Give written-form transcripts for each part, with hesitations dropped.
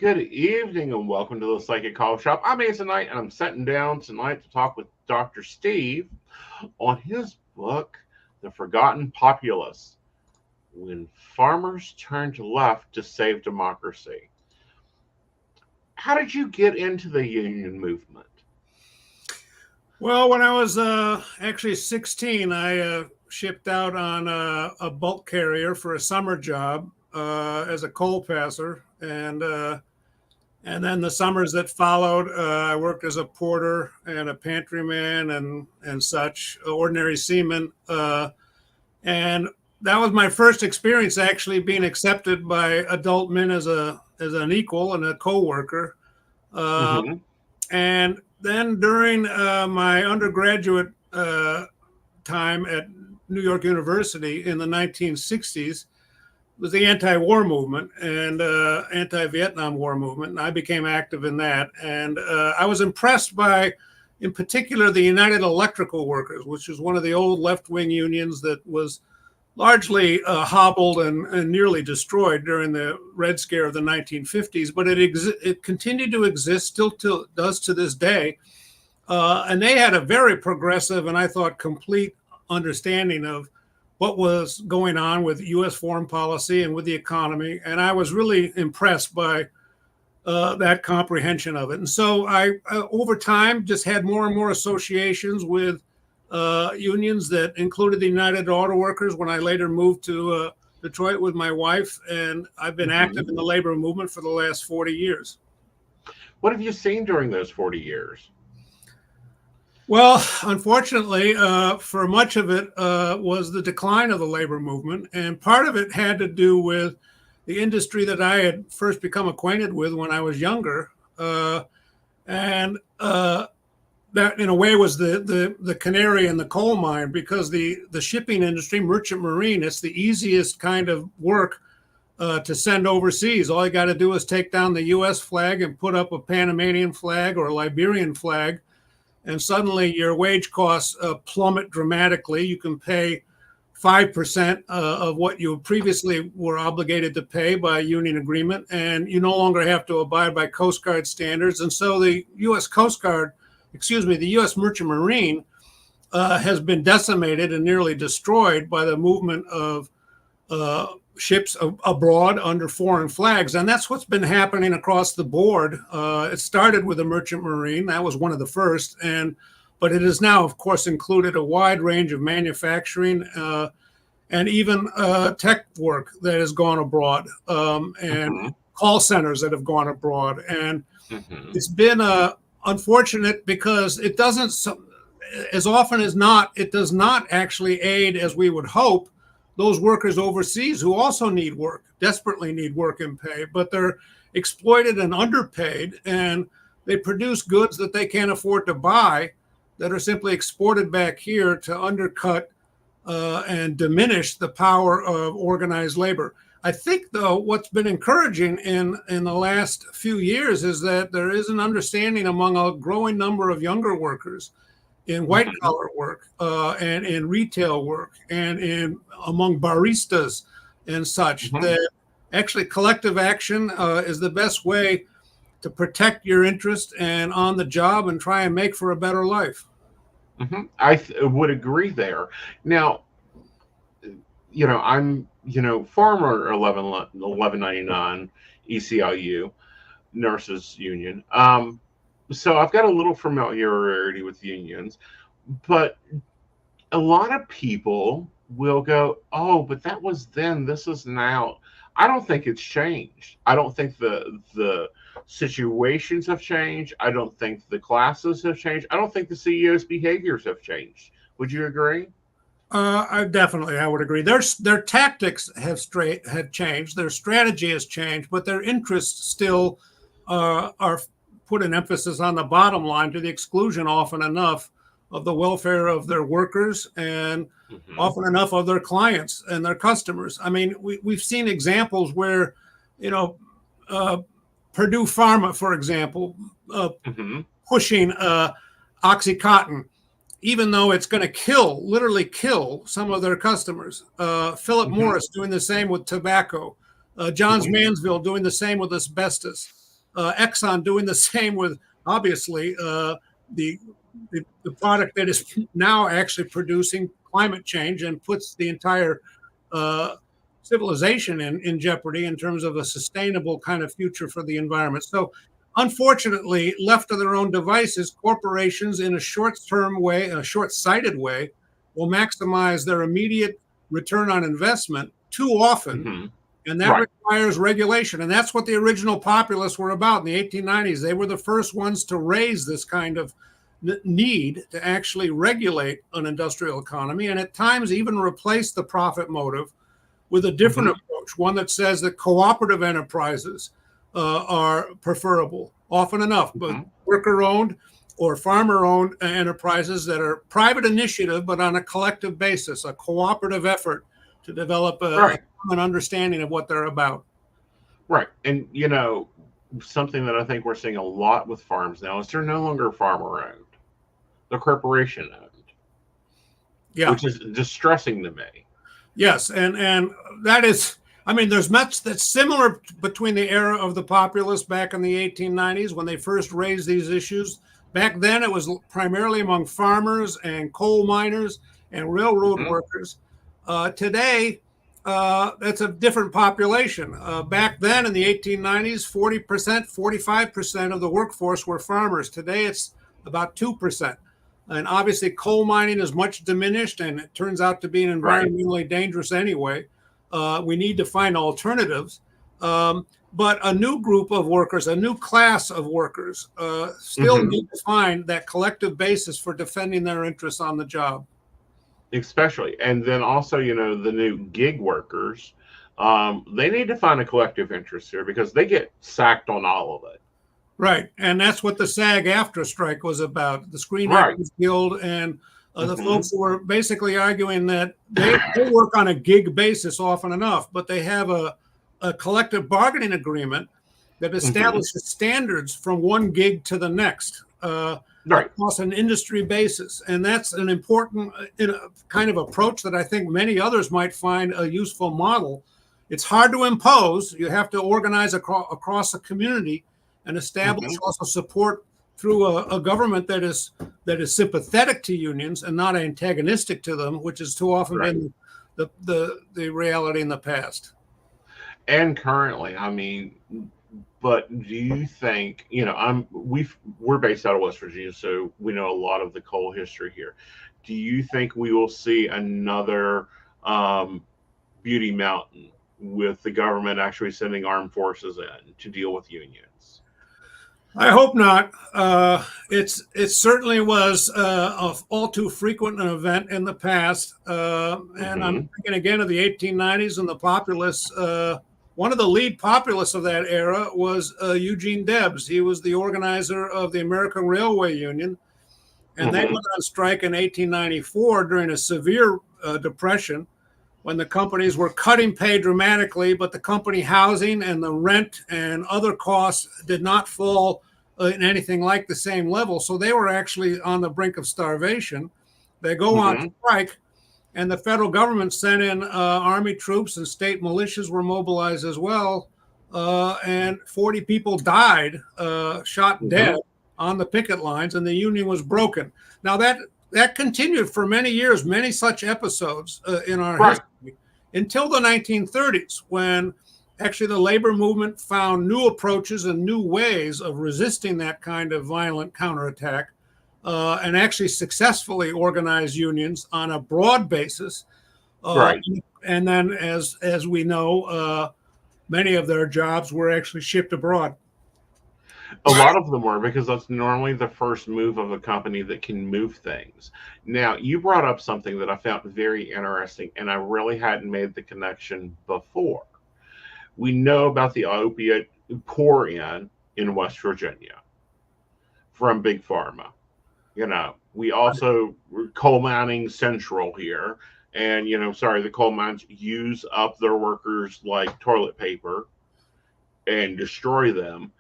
Good evening and welcome to the Psychic Coffee Shop. I'm Aeson Knight and I'm sitting down tonight to talk with Dr. Steve on his book, The Forgotten Populace, When Farmers Turned Left to Save Democracy. How did you get into the union movement? Well, when I was actually 16, I shipped out on a bulk carrier for a summer job as a coal passer, and then the summers that followed, I worked as a porter and a pantryman and such, ordinary seaman, and that was my first experience actually being accepted by adult men as an equal and a co-worker. Mm-hmm. And then during my undergraduate time at New York University in the 1960s was the anti-war movement and anti-Vietnam War movement. And I became active in that. And I was impressed by, in particular, the United Electrical Workers, which was one of the old left-wing unions that was largely hobbled and nearly destroyed during the Red Scare of the 1950s, but it continued to exist, still does to this day. And they had a very progressive and I thought complete understanding of what was going on with U.S. foreign policy and with the economy. And I was really impressed by that comprehension of it. And so I, over time, just had more and more associations with unions that included the United Auto Workers when I later moved to Detroit with my wife. And I've been active in the labor movement for the last 40 years. What have you seen during those 40 years? Well, unfortunately, for much of it was the decline of the labor movement. And part of it had to do with the industry that I had first become acquainted with when I was younger. And that in a way was the canary in the coal mine, because the shipping industry, merchant marine, it's the easiest kind of work to send overseas. All you got to do is take down the U.S. flag and put up a Panamanian flag or a Liberian flag, and suddenly your wage costs plummet dramatically. You can pay 5% of what you previously were obligated to pay by union agreement, and you no longer have to abide by Coast Guard standards. And so the U.S. the U.S. Merchant Marine has been decimated and nearly destroyed by the movement of ships abroad under foreign flags. And that's what's been happening across the board. It started with the Merchant Marine. That was one of the first. But it has now, of course, included a wide range of manufacturing and even tech work that has gone abroad, and call centers that have gone abroad. And it's been unfortunate because it doesn't, as often as not, it does not actually aid, as we would hope, those workers overseas who also need work, desperately need work and pay, but they're exploited and underpaid, and they produce goods that they can't afford to buy that are simply exported back here to undercut and diminish the power of organized labor. I think, though, what's been encouraging in the last few years is that there is an understanding among a growing number of younger workers in white-collar work and in retail work and among baristas and such, that actually collective action is the best way to protect your interest and on the job and try and make for a better life. I would agree there. Now, I'm, former 1199 ECIU Nurses Union. So I've got a little familiarity with unions, but a lot of people will go, oh, but that was then, this is now. I don't think it's changed. I don't think the situations have changed. I don't think the classes have changed. I don't think the CEO's behaviors have changed. Would you agree? I would agree. Their tactics have changed. Their strategy has changed, but their interests still are put an emphasis on the bottom line to the exclusion often enough of the welfare of their workers and often enough of their clients and their customers. I mean, we've seen examples where, Purdue Pharma, for example, pushing Oxycontin, even though it's going to literally kill some of their customers. Philip Morris doing the same with tobacco. Johns Manville doing the same with asbestos. Exxon doing the same with, obviously, the product that is now actually producing climate change and puts the entire civilization in jeopardy in terms of a sustainable kind of future for the environment. So, unfortunately, left to their own devices, corporations in a short-term way, a short-sighted way, will maximize their immediate return on investment too often. Mm-hmm. And that Right. requires regulation. And that's what the original populists were about in the 1890s. They were the first ones to raise this kind of need to actually regulate an industrial economy, and at times even replace the profit motive with a different approach, one that says that cooperative enterprises are preferable often enough, but worker-owned or farmer-owned enterprises that are private initiative, but on a collective basis, a cooperative effort to develop a common understanding of what they're about. Right. And, something that I think we're seeing a lot with farms now is they're no longer farmer-owned. They're corporation-owned. Yeah. Which is distressing to me. Yes, and that is, I mean, there's much that's similar between the era of the populists back in the 1890s when they first raised these issues. Back then, it was primarily among farmers and coal miners and railroad workers. Today, that's a different population. Back then in the 1890s, 40%, 45% of the workforce were farmers. Today, it's about 2%. And obviously, coal mining is much diminished, and it turns out to be environmentally dangerous anyway. We need to find alternatives. But a new group of workers, a new class of workers, still need to find that collective basis for defending their interests on the job. Especially. And then also, the new gig workers, they need to find a collective interest here because they get sacked on all of it. Right. And that's what the SAG-AFTRA strike was about. The Screen Actors Guild and the folks who were basically arguing that they work on a gig basis often enough, but they have a collective bargaining agreement that establishes standards from one gig to the next. Across an industry basis. And that's an important kind of approach that I think many others might find a useful model. It's hard to impose. You have to organize across a community and establish also support through a government that is sympathetic to unions and not antagonistic to them, which has too often been the reality in the past. And currently, I mean, but do you think, we're based out of West Virginia, so we know a lot of the coal history here. Do you think we will see another Beauty Mountain with the government actually sending armed forces in to deal with unions? I hope not. It certainly was all too frequent an event in the past. And I'm thinking again of the 1890s and the populists. One of the lead populists of that era was Eugene Debs. He was the organizer of the American Railway Union. And they went on strike in 1894 during a severe depression when the companies were cutting pay dramatically, but the company housing and the rent and other costs did not fall in anything like the same level. So they were actually on the brink of starvation. They go on strike, and the federal government sent in Army troops, and state militias were mobilized as well. And 40 people died, shot dead on the picket lines, and the union was broken. Now that continued for many years, many such episodes in our history, until the 1930s, when actually the labor movement found new approaches and new ways of resisting that kind of violent counterattack, and actually successfully organized unions on a broad basis. And then, as we know, many of their jobs were actually shipped abroad. A lot of them were, because that's normally the first move of a company that can move things. Now, you brought up something that I found very interesting, and I really hadn't made the connection before. We know about the opiate pour-in West Virginia from Big Pharma. We also coal mining central here, and the coal mines use up their workers like toilet paper and destroy them.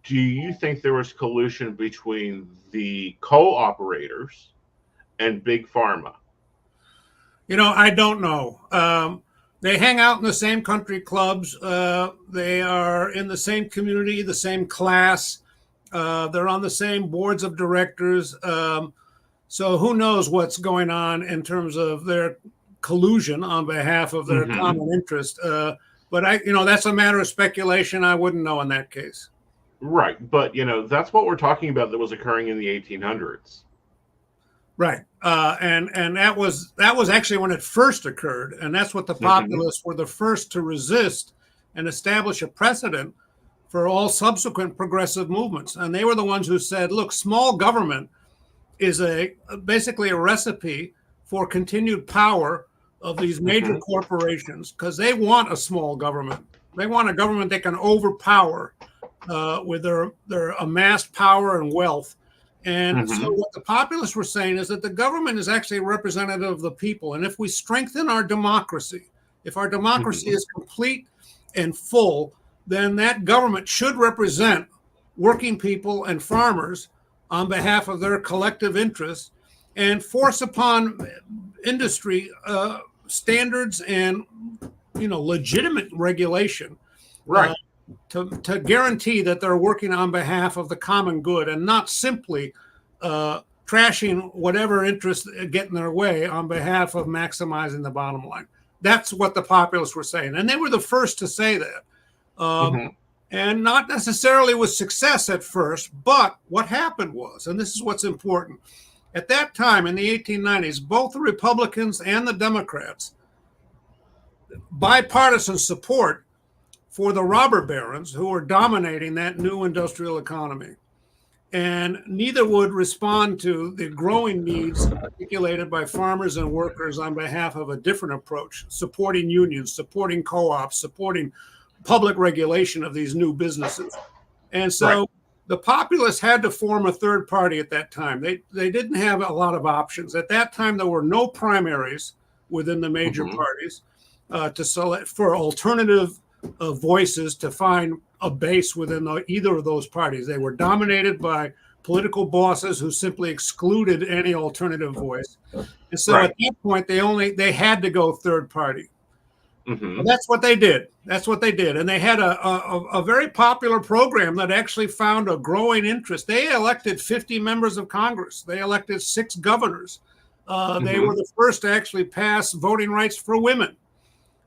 Do you think there was collusion between the coal operators and Big Pharma? I don't know. They hang out in the same country clubs. They are in the same community, the same class. They're on the same boards of directors. So who knows what's going on in terms of their collusion on behalf of their common interest. But that's a matter of speculation. I wouldn't know in that case. Right. But, that's what we're talking about that was occurring in the 1800s. Right. And that was actually when it first occurred. And that's what the populists were the first to resist and establish a precedent for all subsequent progressive movements. And they were the ones who said, look, small government is basically a recipe for continued power of these major corporations, because they want a small government. They want a government they can overpower with their amassed power and wealth. And so what the populists were saying is that the government is actually a representative of the people. And if we strengthen our democracy, if our democracy is complete and full, then that government should represent working people and farmers on behalf of their collective interests and force upon industry standards and legitimate regulation, right, to guarantee that they're working on behalf of the common good and not simply trashing whatever interests get in their way on behalf of maximizing the bottom line. That's what the populists were saying, and they were the first to say that. And not necessarily with success at first, but what happened was, and this is what's important, at that time in the 1890s, both the Republicans and the Democrats, bipartisan support for the robber barons who were dominating that new industrial economy. And neither would respond to the growing needs articulated by farmers and workers on behalf of a different approach, supporting unions, supporting co-ops, supporting public regulation of these new businesses. And so the populists had to form a third party at that time. They didn't have a lot of options. At that time, there were no primaries within the major parties to select for alternative voices to find a base within either of those parties. They were dominated by political bosses who simply excluded any alternative voice. And so at that point, they had to go third party. That's what they did. And they had a very popular program that actually found a growing interest. They elected 50 members of Congress. They elected 6 governors. They were the first to actually pass voting rights for women.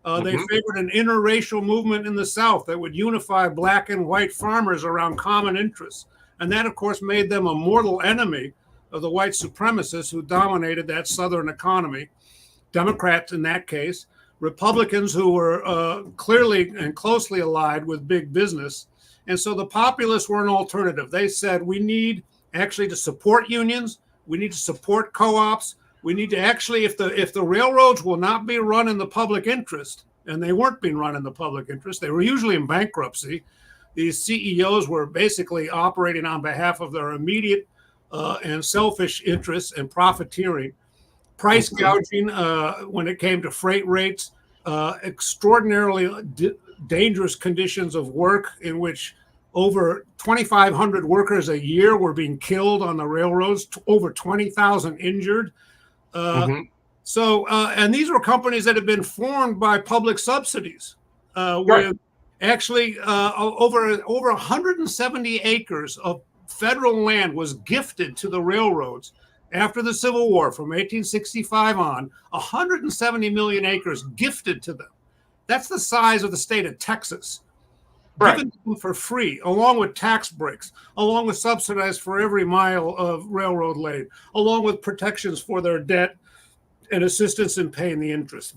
They favored an interracial movement in the South that would unify black and white farmers around common interests. And that, of course, made them a mortal enemy of the white supremacists who dominated that Southern economy. Democrats in that case. Republicans who were clearly and closely allied with big business. And so the populists were an alternative. They said, we need actually to support unions. We need to support co-ops. We need to actually, if the railroads will not be run in the public interest, and they weren't being run in the public interest, they were usually in bankruptcy. These CEOs were basically operating on behalf of their immediate and selfish interests and profiteering. Price gouging when it came to freight rates, extraordinarily dangerous conditions of work in which over 2,500 workers a year were being killed on the railroads, over 20,000 injured. And these were companies that had been formed by public subsidies, with actually over 170 acres of federal land was gifted to the railroads. After the Civil War, from 1865 on, 170 million acres gifted to them. That's the size of the state of Texas. Given to them for free, along with tax breaks, along with subsidized for every mile of railroad laid, along with protections for their debt and assistance in paying the interest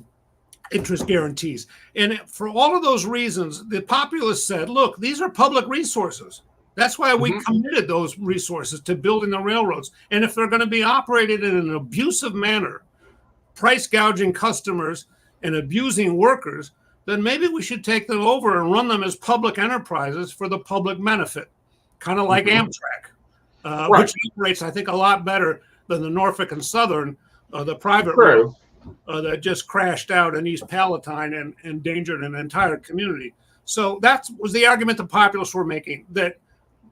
guarantees. And for all of those reasons, the populists said, look, these are public resources. That's why we committed those resources to building the railroads. And if they're going to be operated in an abusive manner, price gouging customers and abusing workers, then maybe we should take them over and run them as public enterprises for the public benefit, kind of like Amtrak, which operates, I think, a lot better than the Norfolk and Southern, the private rail that just crashed out in East Palatine and endangered an entire community. So that was the argument the populists were making, that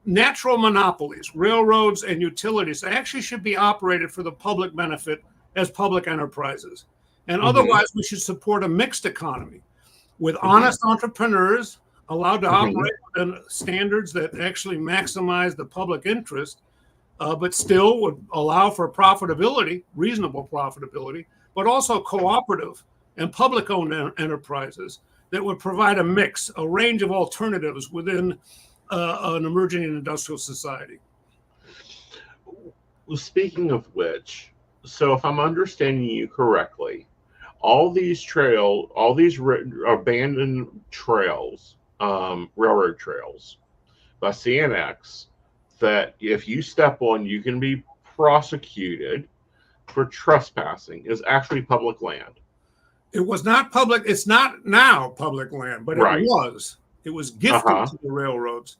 natural monopolies, railroads and utilities, actually should be operated for the public benefit as public enterprises. And Mm-hmm. otherwise, we should support a mixed economy with honest entrepreneurs allowed to operate within standards that actually maximize the public interest, but still would allow for profitability, reasonable profitability, but also cooperative and public-owned enterprises that would provide a mix, a range of alternatives within an emerging industrial society. Well, speaking of which, so if I'm understanding you correctly, all these abandoned trails, railroad trails by CNX, that if you step on, you can be prosecuted for trespassing, is actually public land. It was not public. It's not now public land, but Right. it was. It was gifted to the railroads.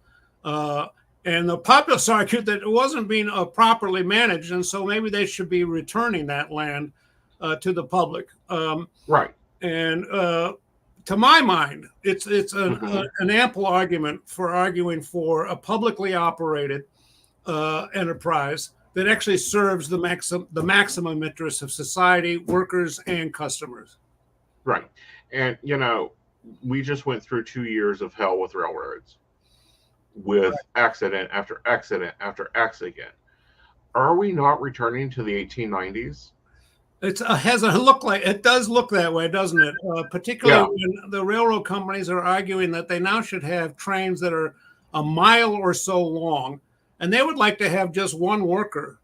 And the populists argued that it wasn't being properly managed, and so maybe they should be returning that land to the public. Right. And to my mind, it's an ample argument for arguing for a publicly operated enterprise that actually serves the maximum interests of society, workers, and customers. Right. And, we just went through 2 years of hell with railroads, with accident after accident after accident. Are we not returning to the 1890s? It does look that way, doesn't it? Particularly when the railroad companies are arguing that they now should have trains that are a mile or so long, and they would like to have just one worker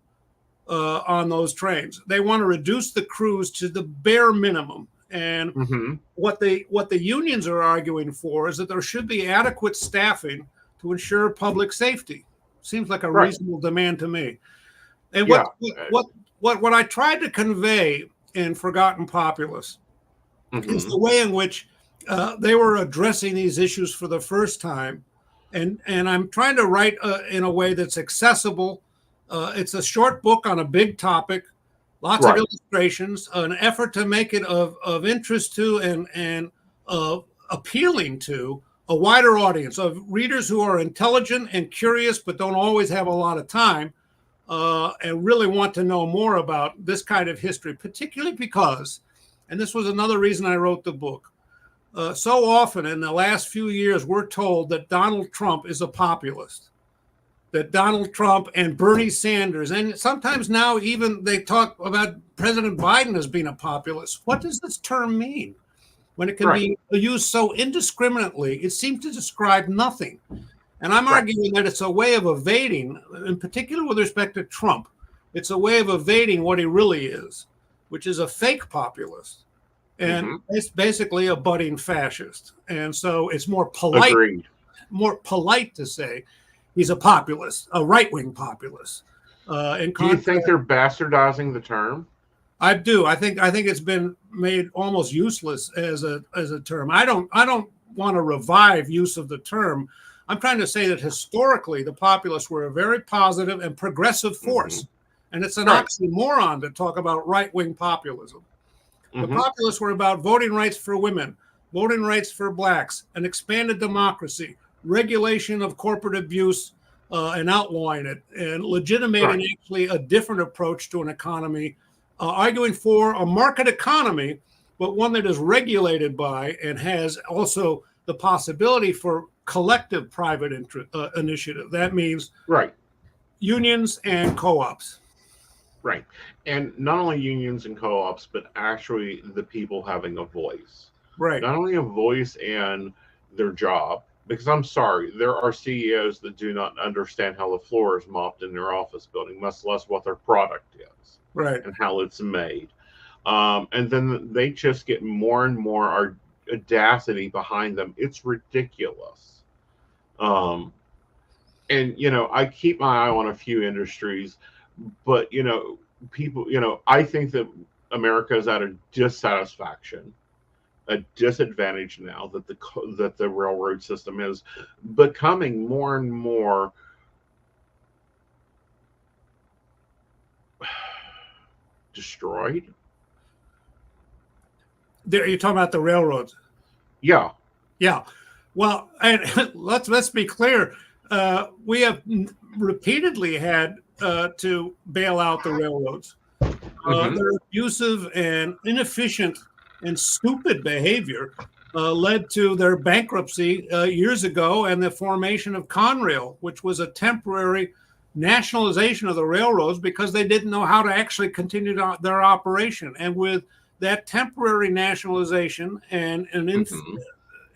on those trains. They want to reduce the crews to the bare minimum. And what the unions are arguing for is that there should be adequate staffing to ensure public safety. Seems like a reasonable demand to me. And what I tried to convey in Forgotten Populace is the way in which they were addressing these issues for the first time. And I'm trying to write in a way that's accessible. It's a short book on a big topic, lots of illustrations, an effort to make it of interest to and appealing to a wider audience of readers who are intelligent and curious, but don't always have a lot of time, and really want to know more about this kind of history, particularly because, and this was another reason I wrote the book, so often in the last few years, we're told that Donald Trump is a populist, that Donald Trump and Bernie Sanders, and sometimes now even they talk about President Biden as being a populist. What does this term mean? When it can be used so indiscriminately, it seems to describe nothing. And I'm arguing that it's a way of evading, in particular with respect to Trump, it's a way of evading what he really is, which is a fake populist. And it's basically a budding fascist. And so it's more polite to say he's a populist, a right-wing populist. Do you think they're bastardizing the term? I do. I think it's been made almost useless as a term. I don't want to revive use of the term. I'm trying to say that historically the populists were a very positive and progressive force, and it's an oxymoron to talk about right-wing populism. The populists were about voting rights for women, voting rights for blacks, an expanded democracy, regulation of corporate abuse, and outlawing it, and legitimating actually a different approach to an economy, arguing for a market economy, but one that is regulated by and has also the possibility for collective private initiative. That means unions and co-ops. Right. And not only unions and co-ops, but actually the people having a voice. Right. Not only a voice in their job, because I'm sorry, there are CEOs that do not understand how the floor is mopped in their office building, much less what their product is. Right. And how it's made. And then they just get more and more audacity behind them. It's ridiculous. And, I keep my eye on a few industries, but, people, I think that America is at a dissatisfaction, a disadvantage now that the railroad system is becoming more and more destroyed. You're talking about the railroads? Yeah. Well, and let's be clear. We have repeatedly had to bail out the railroads. Their abusive and inefficient and stupid behavior led to their bankruptcy years ago and the formation of Conrail, which was a temporary nationalization of the railroads because they didn't know how to actually continue their operation. And with that temporary nationalization and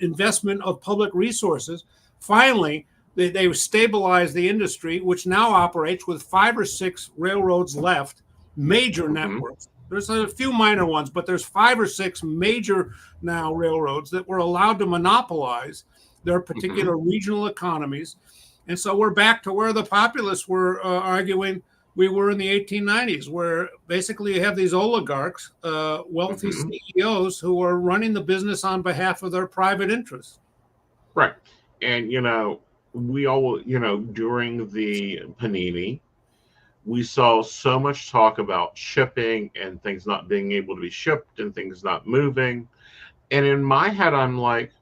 investment of public resources, finally, they stabilized the industry, which now operates with 5 or 6 railroads left, major networks. There's a few minor ones, but there's 5 or 6 major now railroads that were allowed to monopolize their particular regional economies. And so we're back to where the populists were arguing we were in the 1890s, where basically you have these oligarchs, wealthy CEOs who are running the business on behalf of their private interests. Right. And, we all, during the Panini, we saw so much talk about shipping and things not being able to be shipped and things not moving. And in my head, I'm like,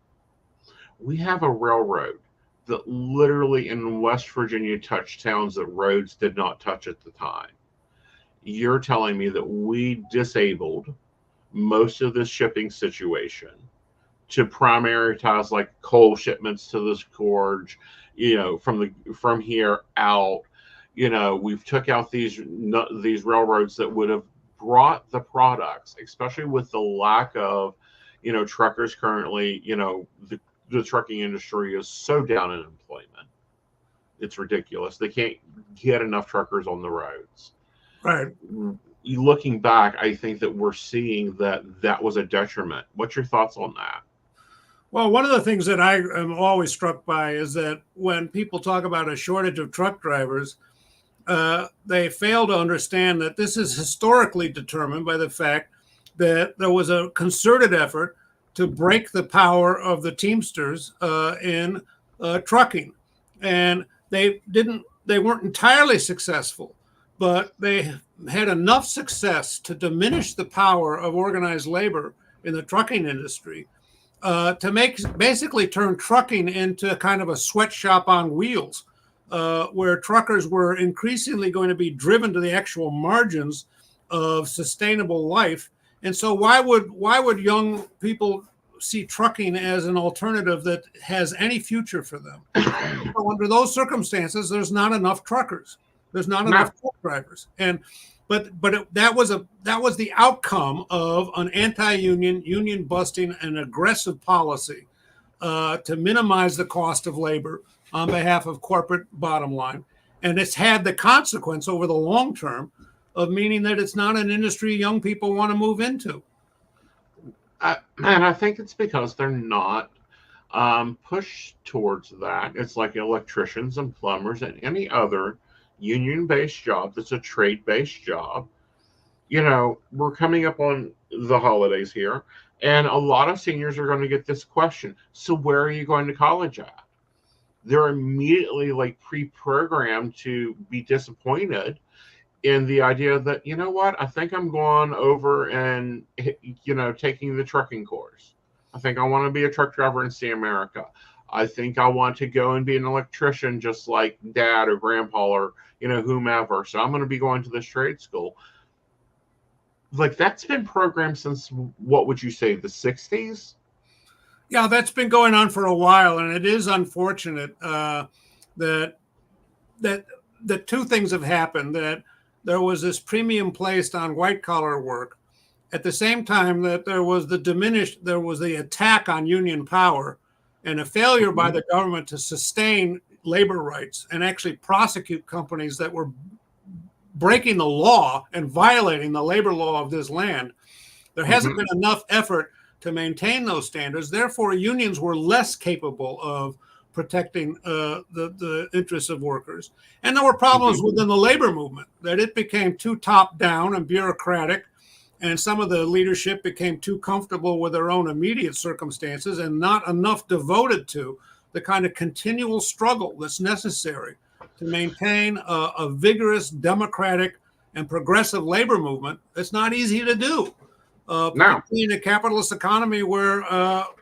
we have a railroad that literally in West Virginia touched towns that roads did not touch at the time. You're telling me that we disabled most of this shipping situation to prioritize like coal shipments to this gorge, from here out. We've took out these railroads that would have brought the products, especially with the lack of, truckers currently. The trucking industry is so down in employment. It's ridiculous. They can't get enough truckers on the roads. Right. Looking back, I think that we're seeing that was a detriment. What's your thoughts on that? Well, one of the things that I am always struck by is that when people talk about a shortage of truck drivers, they fail to understand that this is historically determined by the fact that there was a concerted effort to break the power of the Teamsters in trucking. And they weren't entirely successful, but they had enough success to diminish the power of organized labor in the trucking industry to basically turn trucking into kind of a sweatshop on wheels, where truckers were increasingly going to be driven to the actual margins of sustainable life. And so why would young people see trucking as an alternative that has any future for them? So under those circumstances, there's not enough truckers. There's not enough truck drivers. That was the outcome of an anti-union, union busting, and aggressive policy to minimize the cost of labor on behalf of corporate bottom line. And it's had the consequence over the long term of meaning that it's not an industry young people want to move into. And I think it's because they're not pushed towards that. It's like electricians and plumbers and any other union-based job that's a trade-based job. We're coming up on the holidays here, and a lot of seniors are going to get this question. So where are you going to college at? They're immediately like pre-programmed to be disappointed in the idea that, I think I'm going over and, taking the trucking course. I think I want to be a truck driver and see America. I think I want to go and be an electrician just like dad or grandpa or, whomever. So I'm going to be going to this trade school. Like that's been programmed since, what would you say, the 60s? Yeah, that's been going on for a while. And it is unfortunate that two things have happened, that there was this premium placed on white collar work at the same time that there was the attack on union power and a failure by the government to sustain labor rights and actually prosecute companies that were breaking the law and violating the labor law of this land. There hasn't been enough effort to maintain those standards. Therefore, unions were less capable of protecting the interests of workers. And there were problems within the labor movement, that it became too top-down and bureaucratic, and some of the leadership became too comfortable with their own immediate circumstances and not enough devoted to the kind of continual struggle that's necessary to maintain a vigorous, democratic, and progressive labor movement. It's not easy to do. Particularly in a capitalist economy where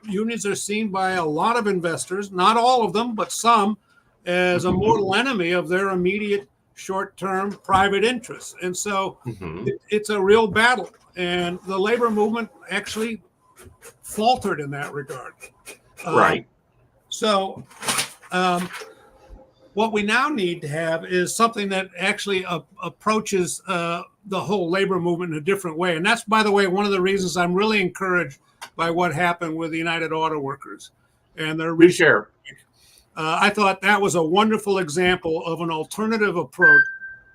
unions are seen by a lot of investors, not all of them, but some, as a mortal enemy of their immediate short-term private interests. And so Mm-hmm. it's a real battle. And the labor movement actually faltered in that regard. Right. So what we now need to have is something that actually approaches the whole labor movement in a different way. And that's, by the way, one of the reasons I'm really encouraged by what happened with the United Auto Workers and their Do share. I thought that was a wonderful example of an alternative approach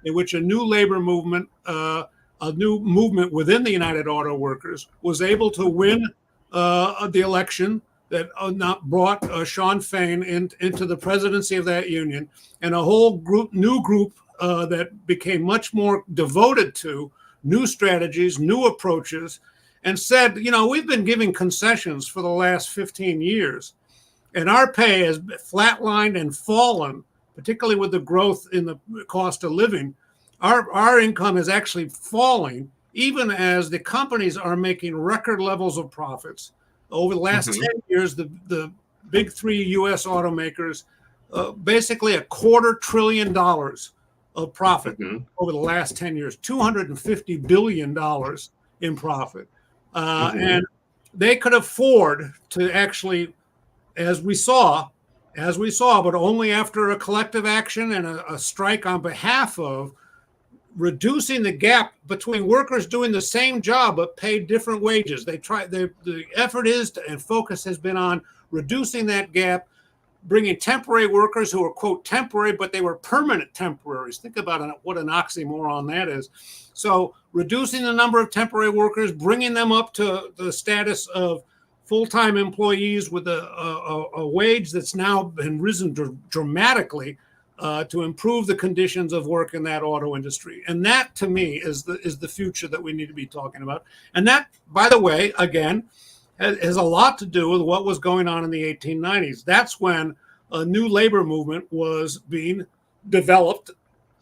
in which a new labor movement, a new movement within the United Auto Workers, was able to win the election that not brought Sean Fain into the presidency of that union, and a whole new group that became much more devoted to new strategies, new approaches, and said, we've been giving concessions for the last 15 years. And our pay has flatlined and fallen, particularly with the growth in the cost of living. Our income is actually falling, even as the companies are making record levels of profits. Over the last 10 years, the big three U.S. automakers, basically $250 billion of profit over the last 10 years, $250 billion in profit. And they could afford to actually, as we saw, but only after a collective action and a strike on behalf of reducing the gap between workers doing the same job but paid different wages. The effort is and focus has been on reducing that gap, bringing temporary workers who are, quote, temporary, but they were permanent temporaries. Think about it, what an oxymoron that is. So reducing the number of temporary workers, bringing them up to the status of full-time employees with a wage that's now been risen dramatically to improve the conditions of work in that auto industry. And that, to me, is the future that we need to be talking about. And that, by the way, again, has a lot to do with what was going on in the 1890s. That's when a new labor movement was being developed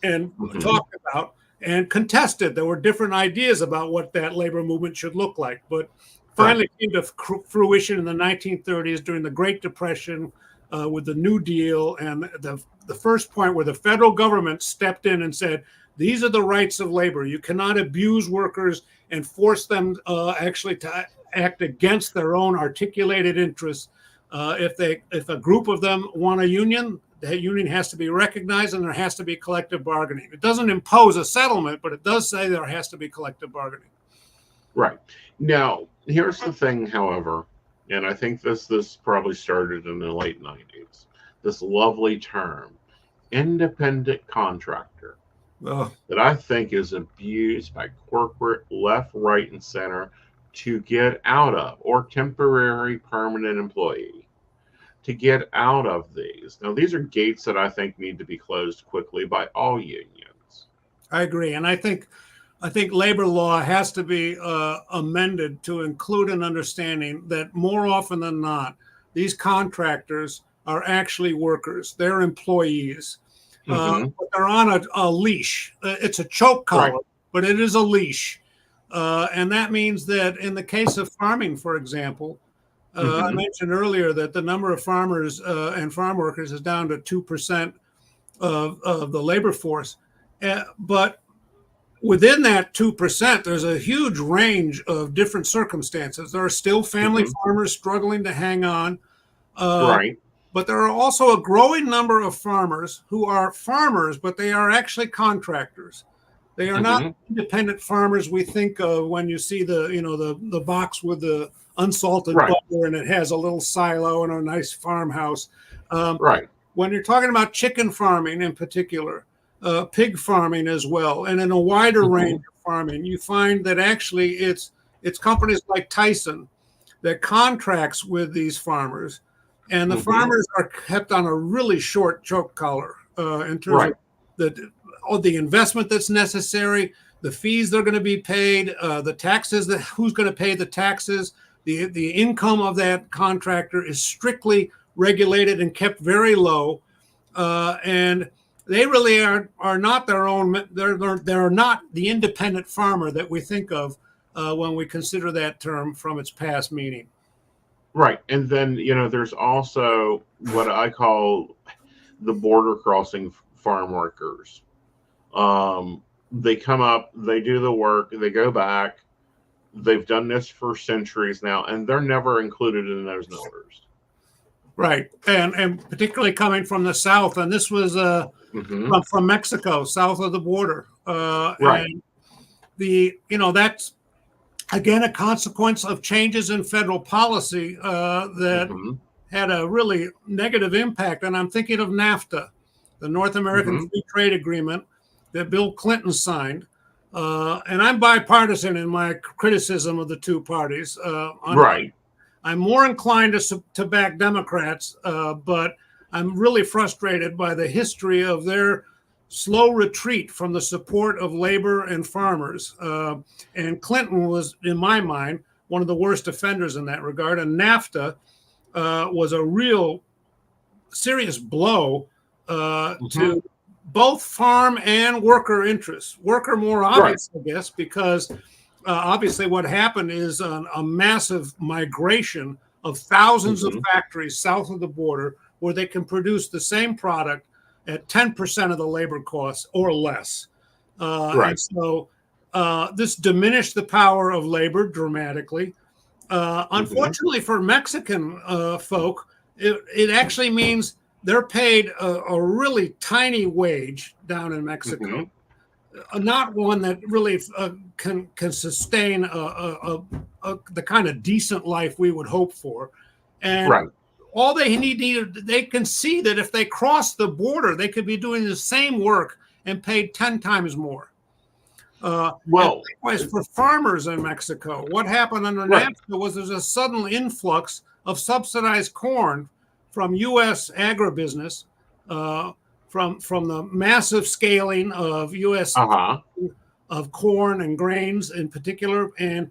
and talked about and contested. There were different ideas about what that labor movement should look like, but finally came to fruition in the 1930s during the Great Depression with the New Deal and the first point where the federal government stepped in and said, these are the rights of labor. You cannot abuse workers and force them actually to act against their own articulated interests. If a group of them want a union, that union has to be recognized and there has to be collective bargaining. It doesn't impose a settlement, but it does say there has to be collective bargaining. Right. Now, here's the thing, however, and I think this probably started in the late 90s, this lovely term, independent contractor, that I think is abused by corporate left, right, and center to get out of, or temporary permanent employee, to get out of these. Now, these are gates that I think need to be closed quickly by all unions. I agree. And I think labor law has to be amended to include an understanding that more often than not, these contractors are actually workers. They're employees. But they're on a leash. It's a choke collar, but it is a leash. And that means that in the case of farming, for example, I mentioned earlier that the number of farmers and farm workers is down to 2% of the labor force. But within that 2%, there's a huge range of different circumstances. There are still family farmers struggling to hang on. But there are also a growing number of farmers who are farmers, but they are actually contractors. They are not independent farmers we think of when you see the box with the unsalted butter and it has a little silo and a nice farmhouse. When you're talking about chicken farming in particular, pig farming as well, and in a wider range of farming, you find that actually it's companies like Tyson that contracts with these farmers, and the farmers are kept on a really short choke collar in terms of the investment that's necessary, the fees they're going to be paid, the taxes, who's going to pay the taxes, the income of that contractor is strictly regulated and kept very low, and they really are not their own. They're not the independent farmer that we think of when we consider that term from its past meaning. Right. And then, there's also what I call the border crossing farm workers. They come up, they do the work, they go back. They've done this for centuries now, and they're never included in those numbers. Right, and particularly coming from the South, and this was from Mexico, south of the border. Right. And that's again a consequence of changes in federal policy that had a really negative impact. And I'm thinking of NAFTA, the North American Free Trade Agreement that Bill Clinton signed. And I'm bipartisan in my criticism of the two parties. Right. I'm more inclined to back Democrats, but I'm really frustrated by the history of their slow retreat from the support of labor and farmers. And Clinton was, in my mind, one of the worst offenders in that regard. And NAFTA was a real serious blow to both farm and worker interests. Worker more obvious, I guess, because obviously what happened is a massive migration of thousands of factories south of the border where they can produce the same product at 10% of the labor costs or less. And so this diminished the power of labor dramatically. Unfortunately for Mexican folk, it actually means they're paid a really tiny wage down in Mexico, not one that really can sustain the kind of decent life we would hope for. And all they need, they can see that if they cross the border, they could be doing the same work and paid 10 times more. Likewise, for farmers in Mexico, what happened under NAFTA was there's a sudden influx of subsidized corn from U.S. agribusiness, from the massive scaling of U.S. Of corn and grains in particular, and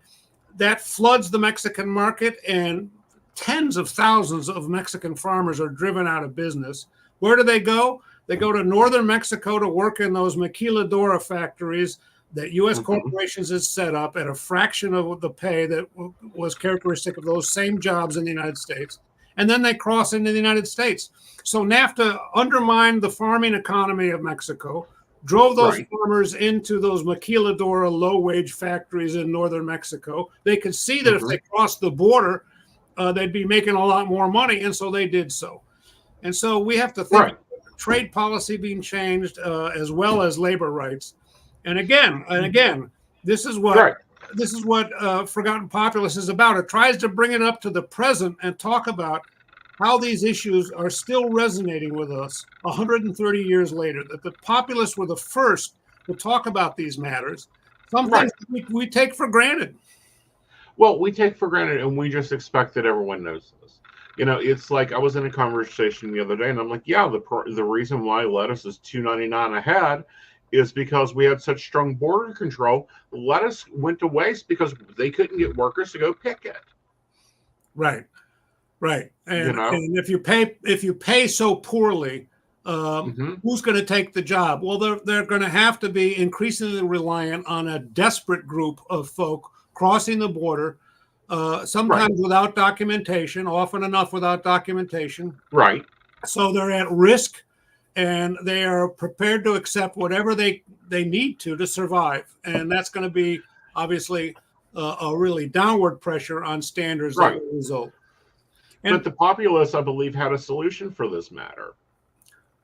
that floods the Mexican market, and tens of thousands of Mexican farmers are driven out of business. Where do they go? They go to northern Mexico to work in those maquiladora factories that U.S. corporations had set up at a fraction of the pay that was characteristic of those same jobs in the United States. And then they cross into the United States. So NAFTA undermined the farming economy of Mexico, drove those farmers into those maquiladora low-wage factories in northern Mexico. They could see that if they crossed the border, they'd be making a lot more money, and so they did so. And so we have to think of trade policy being changed as well as labor rights. And again, this is what Forgotten Populace is about. It tries to bring it up to the present and talk about how these issues are still resonating with us 130 years later, that the populists were the first to talk about these matters. Some things we take for granted. Well, we take for granted, and we just expect that everyone knows this. It's like I was in a conversation the other day, and I'm like, yeah, the reason why lettuce is $2.99 a head is because we had such strong border control. Lettuce went to waste because they couldn't get workers to go pick it. Right. And if you pay so poorly, who's going to take the job? Well, they're going to have to be increasingly reliant on a desperate group of folk crossing the border, sometimes without documentation, often enough without documentation. Right. So they're at risk, and they are prepared to accept whatever they need to survive. And that's going to be obviously a really downward pressure on standards that will result. But the populists, I believe, had a solution for this matter.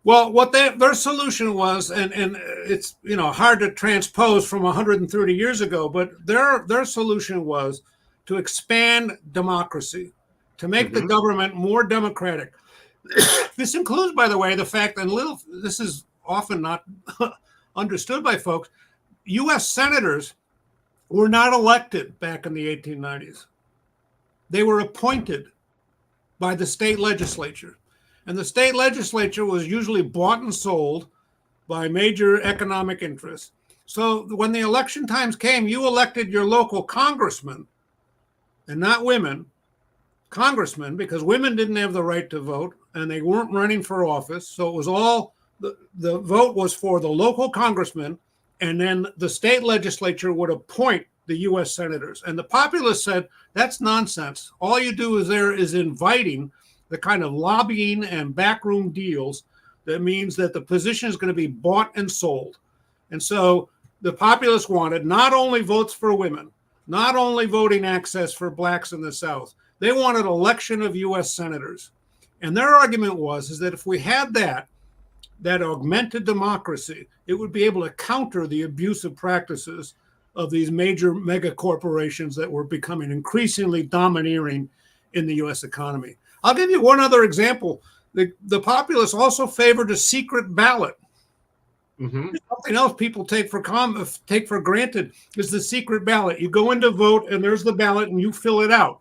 Well, what their solution was, and it's hard to transpose from 130 years ago, but their solution was to expand democracy, to make the government more democratic. This includes, by the way, the fact that this is often not understood by folks. U.S. senators were not elected back in the 1890s. They were appointed by the state legislature. And the state legislature was usually bought and sold by major economic interests. So when the election times came, you elected your local congressman, and not women, congressmen, because women didn't have the right to vote and they weren't running for office. So it was all, the vote was for the local congressman, and then the state legislature would appoint the U.S. senators. And the populists said, that's nonsense. All you do is inviting the kind of lobbying and backroom deals that means that the position is going to be bought and sold. And so the populace wanted not only votes for women, not only voting access for blacks in the South, they wanted election of U.S. senators. And their argument is that if we had that augmented democracy, it would be able to counter the abusive practices of these major mega corporations that were becoming increasingly domineering in the U.S. economy. I'll give you one other example. The populace also favored a secret ballot. Mm-hmm. Something else people take for granted is the secret ballot. You go in to vote, and there's the ballot, and you fill it out.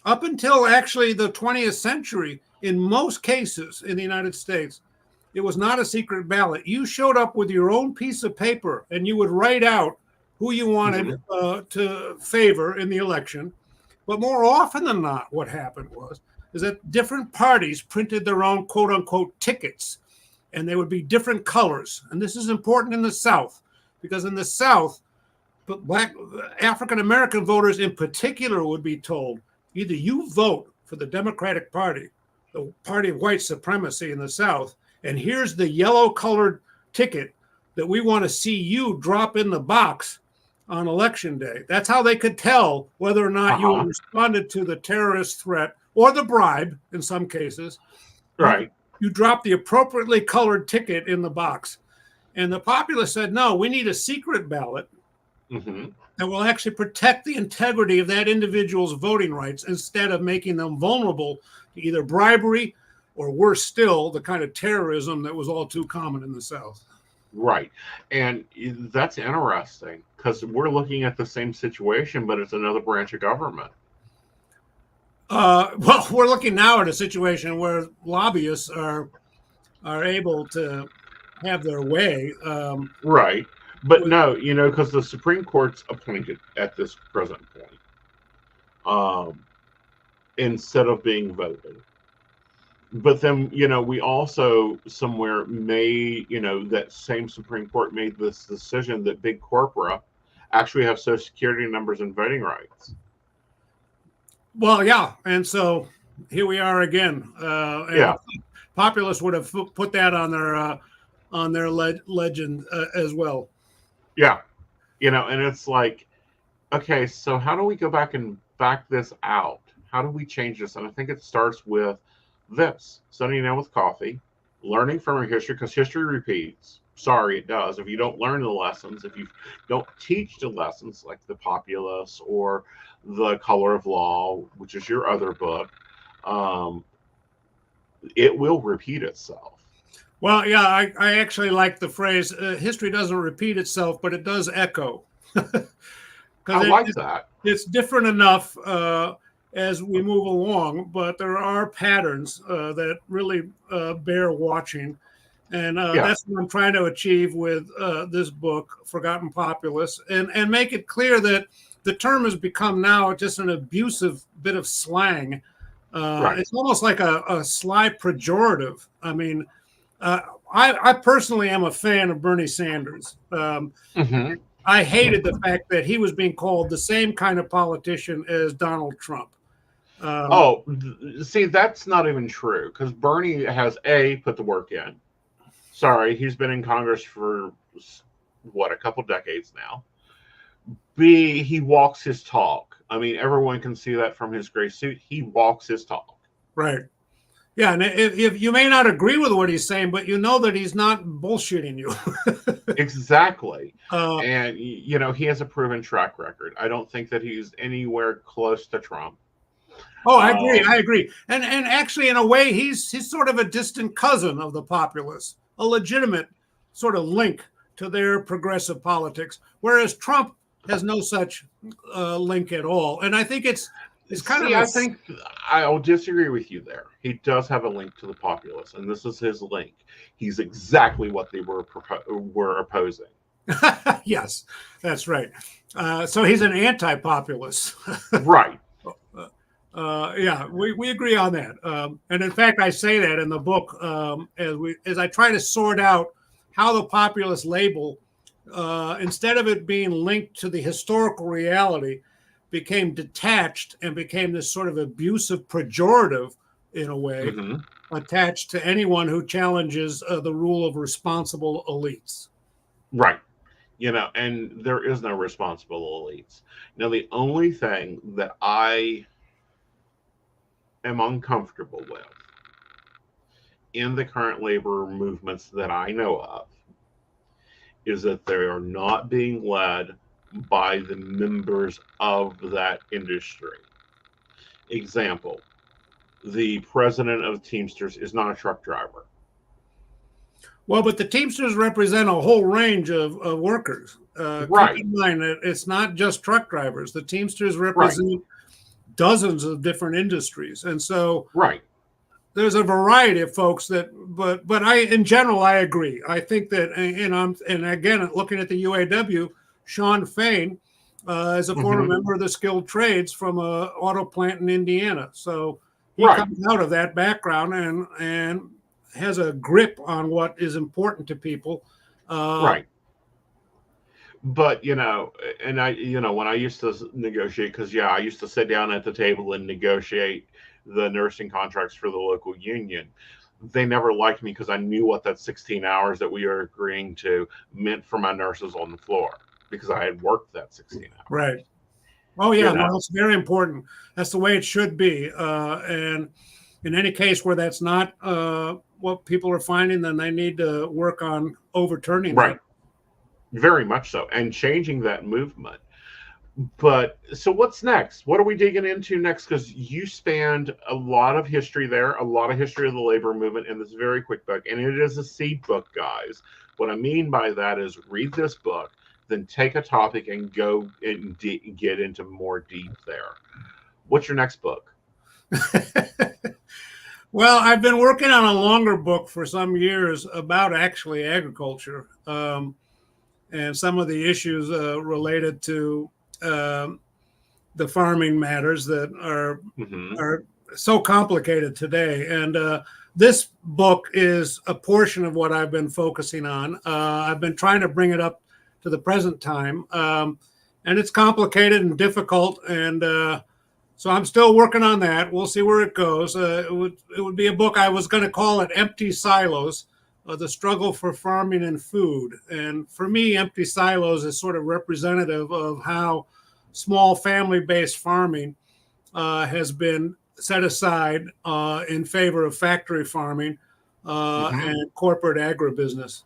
Up until actually the 20th century, in most cases in the United States, it was not a secret ballot. You showed up with your own piece of paper, and you would write out who you wanted to favor in the election. But more often than not, what happened is that different parties printed their own quote-unquote tickets, and they would be different colors. And this is important in the South, because in the South, black African-American voters in particular would be told, either you vote for the Democratic Party, the party of white supremacy in the South, and here's the yellow-colored ticket that we want to see you drop in the box on election day. That's how they could tell whether or not you responded to the terrorist threat or the bribe in some cases. Right. You drop the appropriately colored ticket in the box. And the populace said, no, we need a secret ballot that will actually protect the integrity of that individual's voting rights instead of making them vulnerable to either bribery or, worse still, the kind of terrorism that was all too common in the South. Right. And that's interesting because we're looking at the same situation, but it's another branch of government. Well, we're looking now at a situation where lobbyists are able to have their way. Right. But no, because the Supreme Court's appointed at this present point instead of being voted. But then, we also somewhere that same Supreme Court made this decision that big corpora actually have Social Security numbers and voting rights. Well, yeah. And so here we are again. Populists would have put that on their legend as well. Yeah. And it's like, okay, so how do we go back and back this out? How do we change this? And I think it starts with this, sitting down with coffee, learning from our history, because history repeats. Sorry, it does. If you don't learn the lessons, if you don't teach the lessons like the Populace or the Color of Law, which is your other book, it will repeat itself. Well, yeah, I actually like the phrase, history doesn't repeat itself, but it does echo. I like that. It's different enough as we move along, but there are patterns that really bear watching. And that's what I'm trying to achieve with this book, Forgotten Populace, and make it clear that the term has become now just an abusive bit of slang. It's almost like a sly pejorative. I mean, I personally am a fan of Bernie Sanders. I hated the fact that he was being called the same kind of politician as Donald Trump. See, that's not even true, because Bernie has put the work in. Sorry, he's been in Congress for a couple decades now. B, he walks his talk. I mean, everyone can see that from his gray suit. He walks his talk. Right. Yeah, and if you may not agree with what he's saying, but you know that he's not bullshitting you. Exactly. And, he has a proven track record. I don't think that he's anywhere close to Trump. Oh, I agree. And actually, in a way, he's sort of a distant cousin of the Populace, a legitimate sort of link to their progressive politics, whereas Trump has no such link at all. And I think it's kind of... I think I'll disagree with you there. He does have a link to the Populace, and this is his link. He's exactly what they were opposing. Yes, that's right. So he's an anti-populist. Right. Yeah, we agree on that. And in fact, I say that in the book as I try to sort out how the populist label, instead of it being linked to the historical reality, became detached and became this sort of abusive pejorative, in a way, attached to anyone who challenges the rule of responsible elites. Right. And there is no responsible elites. Now, the only thing that I am uncomfortable with in the current labor movements that I know of is that they are not being led by the members of that industry. Example, the president of Teamsters is not a truck driver. Well, but the Teamsters represent a whole range of workers. Keep Right, in mind that it's not just truck drivers. The Teamsters right, represent dozens of different industries, and so right. there's a variety of folks that. But I, in general, I agree. I think that, and again, looking at the UAW, Sean Fain is a former Hmm. member of the skilled trades from a auto plant in Indiana, so he Right, comes out of that background and has a grip on what is important to people. right. But and when I used to negotiate, because yeah, I used to sit down at the table and negotiate the nursing contracts for the local union. They never liked me because I knew what that 16 hours that we were agreeing to meant for my nurses on the floor because I had worked that 16 hours. Right. Oh You yeah, no, know, that's very important. That's the way it should be. And in any case where that's not what people are finding, then they need to work on overturning that. right? Very much so, and changing that movement. But so what's next? What are we digging into next? Because you spanned a lot of history there, a lot of history of the labor movement in this very quick book. And it is a seed book, guys. What I mean by that is read this book, then take a topic and go and get into more deep there. What's your next book? Well, I've been working on a longer book for some years about actually agriculture and some of the issues related to the farming matters that Hmm. are so complicated today. And this book is a portion of what I've been focusing on. I've been trying to bring it up to the present time, and it's complicated and difficult. And so I'm still working on that. We'll see where it goes. It would be a book. I was going to call it "Empty Silos: The Struggle for Farming and Food." And for me, "Empty Silos" is sort of representative of how small family-based farming has been set aside in favor of factory farming Hmm. and corporate agribusiness.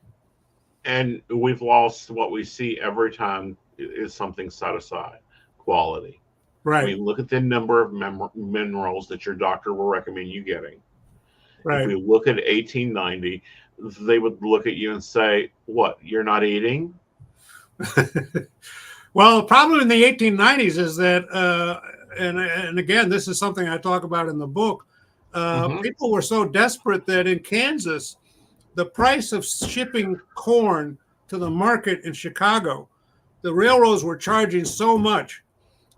And we've lost what we see every time is something set aside: quality. I Right, mean, look at the number of minerals that your doctor will recommend you getting. If right. we look at 1890, they would look at you and say, "What? You're not eating?" Well, the problem in the 1890s is that, and again, this is something I talk about in the book. Hmm. People were so desperate that in Kansas, the price of shipping corn to the market in Chicago, the railroads were charging so much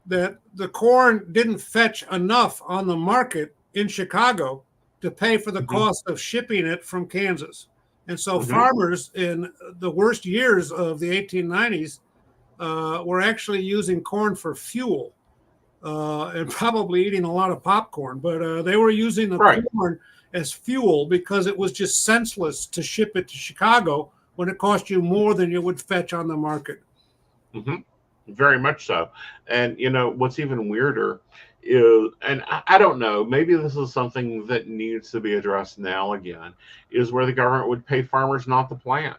that the corn didn't fetch enough on the market in Chicago to pay for the Hmm. cost of shipping it from Kansas. And so Hmm. farmers in the worst years of the 1890s were actually using corn for fuel and probably eating a lot of popcorn, but they were using the Right. corn as fuel because it was just senseless to ship it to Chicago when it cost you more than you would fetch on the market. Hmm. Very much so. And what's even weirder is, and I don't know, maybe this is something that needs to be addressed now again, is where the government would pay farmers not to plant.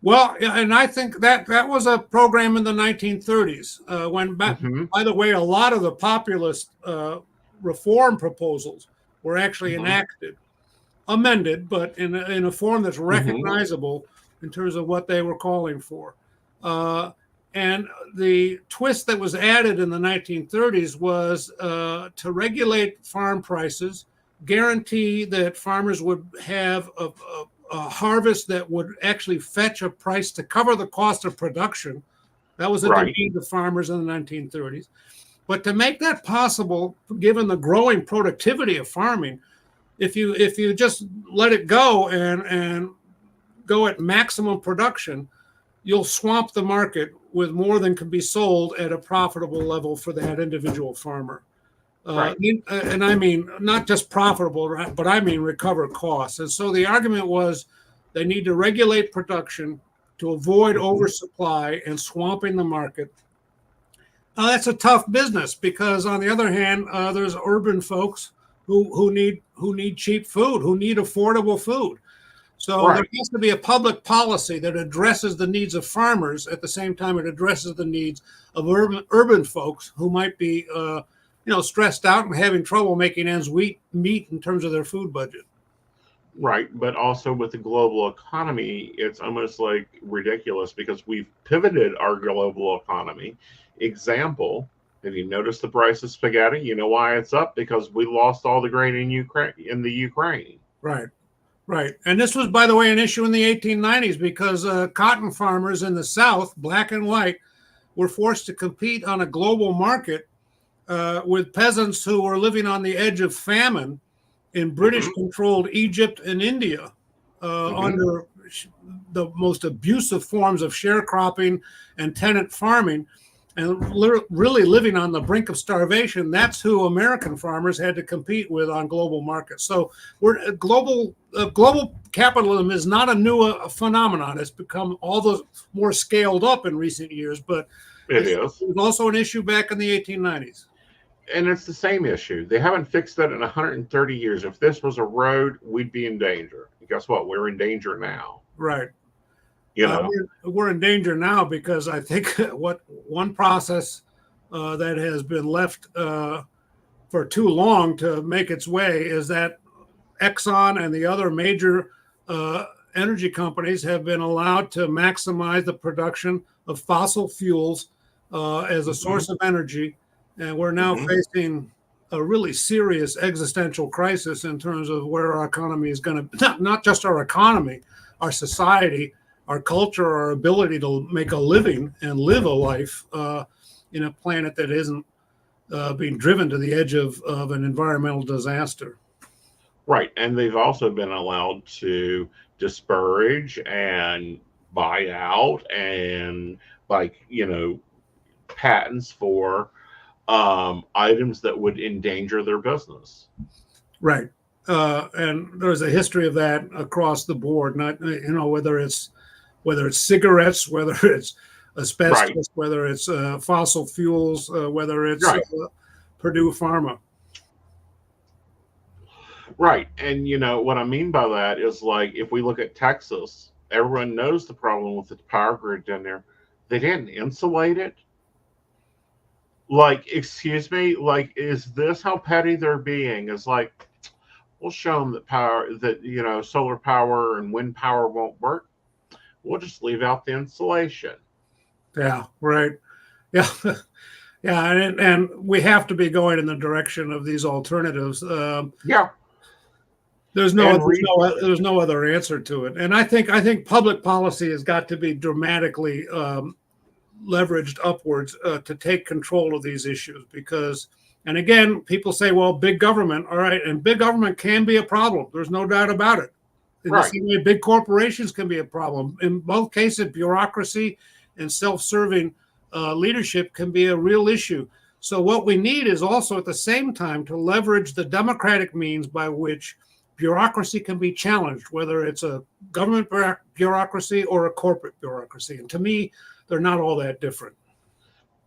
Well, and I think that was a program in the 1930s when, Hmm. by the way, a lot of the populist reform proposals were actually Hmm. enacted, amended, but in a form that's Hmm. recognizable in terms of what they were calling for. Uh, and the twist that was added in the 1930s was to regulate farm prices, guarantee that farmers would have a harvest that would actually fetch a price to cover the cost of production. That was a Right. demand of farmers in the 1930s. But to make that possible, given the growing productivity of farming, if you just let it go and go at maximum production, you'll swamp the market with more than can be sold at a profitable level for that individual farmer. Right. And I mean not just profitable, but I mean recover costs. And so the argument was they need to regulate production to avoid oversupply and swamping the market. That's a tough business because, on the other hand, there's urban folks who need cheap food, who need affordable food. So there Right. has to be a public policy that addresses the needs of farmers at the same time it addresses the needs of urban folks who might be, stressed out and having trouble making ends meet in terms of their food budget. Right, but also with the global economy, it's almost like ridiculous because we've pivoted our global economy. Example, have you noticed the price of spaghetti? You know why it's up? Because we lost all the grain in the Ukraine. Right, right. And this was, by the way, an issue in the 1890s because cotton farmers in the South, black and white, were forced to compete on a global market with peasants who were living on the edge of famine in British-controlled Egypt and India under the most abusive forms of sharecropping and tenant farming, and really living on the brink of starvation. That's who American farmers had to compete with on global markets. So global capitalism is not a new phenomenon. It's become all the more scaled up in recent years, but It it is. was also an issue back in the 1890s. And it's the same issue. They haven't fixed that in 130 years. If this was a road, we'd be in danger. And guess what? We're in danger now. Right. You know, We're in danger now because I think what one process that has been left for too long to make its way is that Exxon and the other major energy companies have been allowed to maximize the production of fossil fuels as a source of energy. And we're now facing a really serious existential crisis in terms of where our economy is going to, not just our economy, our society, our culture, our ability to make a living and live a life in a planet that isn't being driven to the edge of an environmental disaster. right. And they've also been allowed to disparage and buy out and, like, patents for items that would endanger their business. Right. And there's a history of that across the board, not, whether it's cigarettes, whether it's asbestos, Right. whether it's fossil fuels, whether it's Right. Purdue Pharma. Right. And what I mean by that is, like, if we look at Texas, everyone knows the problem with the power grid down there. They didn't insulate it. Like, excuse me, like, is this how petty they're being? Is like, we'll show them that solar power and wind power won't work. We'll just leave out the insulation. Yeah, right. Yeah. Yeah, and we have to be going in the direction of these alternatives. Yeah. There's no other answer to it. And I think public policy has got to be dramatically leveraged upwards to take control of these issues because, and again, people say, well, big government, all right, and big government can be a problem. There's no doubt about it. In the same way, big corporations can be a problem. In both cases, bureaucracy and self-serving leadership can be a real issue. So what we need is also at the same time to leverage the democratic means by which bureaucracy can be challenged, whether it's a government bureaucracy or a corporate bureaucracy. And to me, they're not all that different.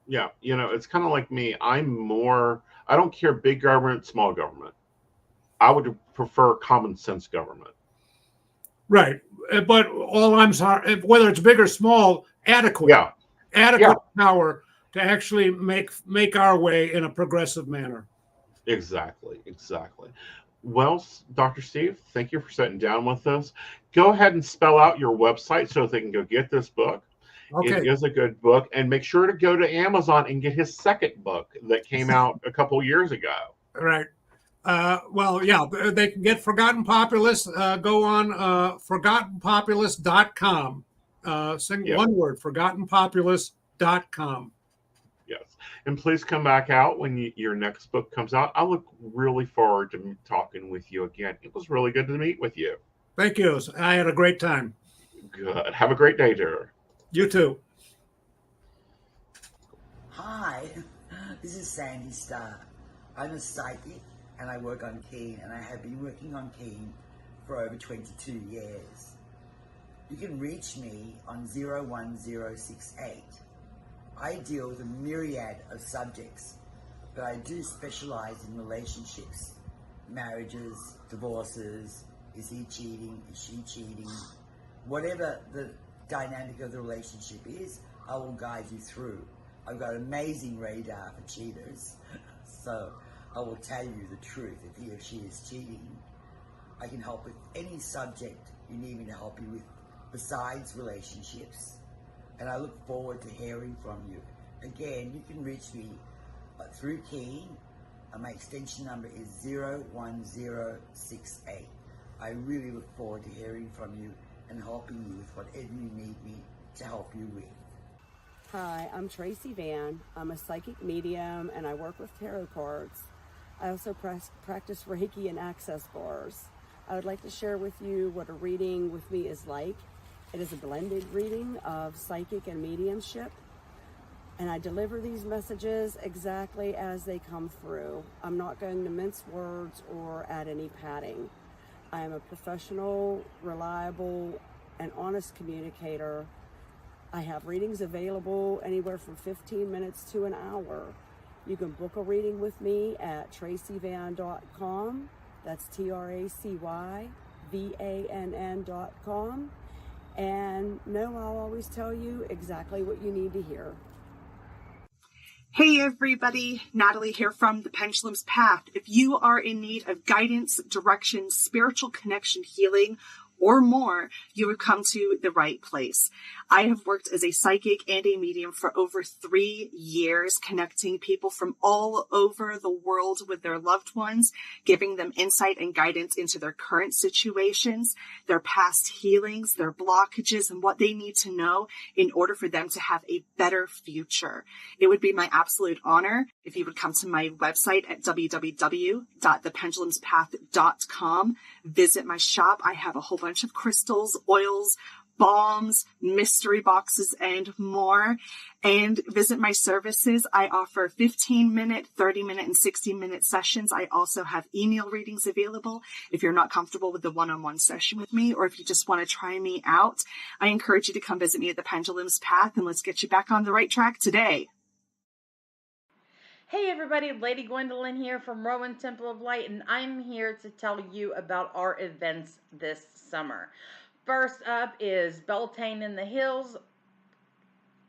Yeah, it's kind of like me. I don't care big government, small government. I would prefer common sense government. Right. But all I'm sorry, whether it's big or small, adequate. Yeah. Adequate power to actually make our way in a progressive manner. Exactly. Well, Dr. Steve, thank you for sitting down with us. Go ahead and spell out your website so they can go get this book. Okay. It is a good book. And make sure to go to Amazon and get his second book that came out a couple years ago. Right. Well, yeah, they can get Forgotten Populist. Go on forgottenpopulist.com. One word, forgottenpopulist.com. Yes. And please come back out when your next book comes out. I look really forward to talking with you again. It was really good to meet with you. Thank you. I had a great time. Good. Have a great day, dear. You too. Hi, this is Sandy Starr. I'm a psychic and I work on Keen, and I have been working on Keen for over 22 years. You can reach me on 01068. I deal with a myriad of subjects, but I do specialize in relationships, marriages, divorces, is he cheating, is she cheating, whatever the dynamic of the relationship is, I will guide you through. I've got amazing radar for cheaters, so I will tell you the truth if he or she is cheating. I can help with any subject you need me to help you with besides relationships, and I look forward to hearing from you. Again, you can reach me through Keen. My extension number is 01068. I really look forward to hearing from you and helping you with whatever you need me to help you with. Hi, I'm Tracy Van. I'm a psychic medium and I work with tarot cards. I also practice Reiki and access bars. I would like to share with you what a reading with me is like. It is a blended reading of psychic and mediumship, and I deliver these messages exactly as they come through. I'm not going to mince words or add any padding. I am a professional, reliable, and honest communicator. I have readings available anywhere from 15 minutes to an hour. You can book a reading with me at tracyvan.com. That's TracyVann.com. And no, I'll always tell you exactly what you need to hear. Hey everybody, Natalie here from The Pendulum's Path. If you are in need of guidance, direction, spiritual connection, healing, or more, you would come to the right place. I have worked as a psychic and a medium for over 3 years, connecting people from all over the world with their loved ones, giving them insight and guidance into their current situations, their past healings, their blockages, and what they need to know in order for them to have a better future. It would be my absolute honor if you would come to my website at www.thependulumspath.com. Visit my shop. I have a whole bunch of crystals, oils, balms, mystery boxes, and more. And visit my services. I offer 15-minute, 30-minute, and 60-minute sessions. I also have email readings available if you're not comfortable with the one-on-one session with me, or if you just want to try me out. I encourage you to come visit me at the Pendulum's Path, and let's get you back on the right track today. Hey everybody, Lady Gwendolyn here from Rowan Temple of Light, and I'm here to tell you about our events this summer. First up is Beltane in the Hills,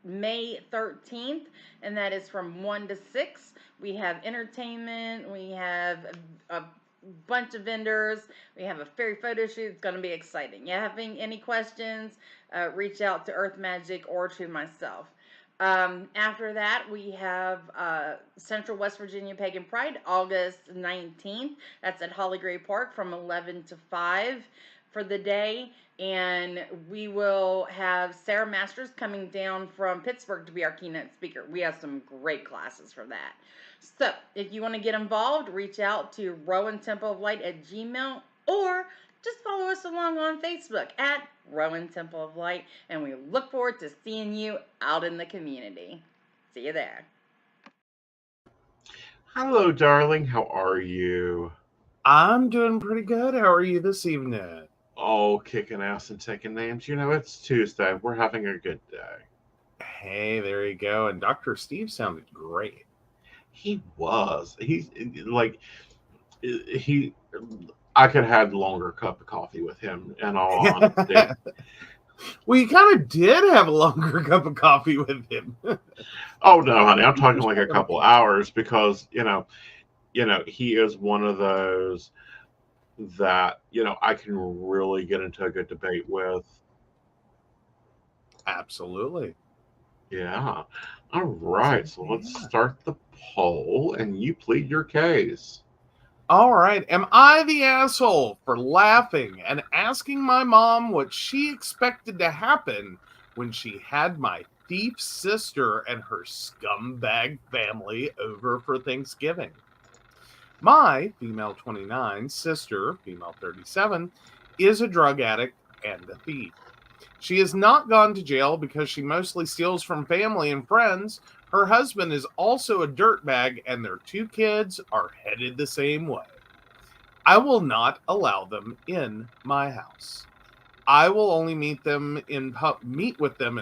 May 13th, and that is from 1 to 6. We have entertainment, we have a bunch of vendors, we have a fairy photo shoot. It's going to be exciting. You having any questions, reach out to Earth Magic or to myself. After that, we have Central West Virginia Pagan Pride, August 19th. That's at Holly Gray Park from 11 to 5 for the day. And we will have Sarah Masters coming down from Pittsburgh to be our keynote speaker. We have some great classes for that. So if you want to get involved, reach out to RowanTempleOfLight@gmail.com, or just follow us along on Facebook at Rowan Temple of Light, and we look forward to seeing you out in the community. See you there. Hello, darling. How are you? I'm doing pretty good. How are you this evening? Oh, kicking ass and taking names. You know, it's Tuesday. We're having a good day. Hey, there you go. And Dr. Steve sounded great. He was. I could have had a longer cup of coffee with him, in all honesty. Well, you kind of did have a longer cup of coffee with him. Oh, no, honey. I'm talking like a couple hours because, you know, he is one of those that, I can really get into a good debate with. Absolutely. Yeah. All right. So let's start the poll, and you plead your case. All right. Am I the asshole for laughing and asking my mom what she expected to happen when she had my thief sister and her scumbag family over for Thanksgiving? My female 29 sister, female 37, is a drug addict and a thief. She has not gone to jail because she mostly steals from family and friends. Her husband is also a dirtbag, and their 2 kids are headed the same way. I will not allow them in my house. I will only meet with them in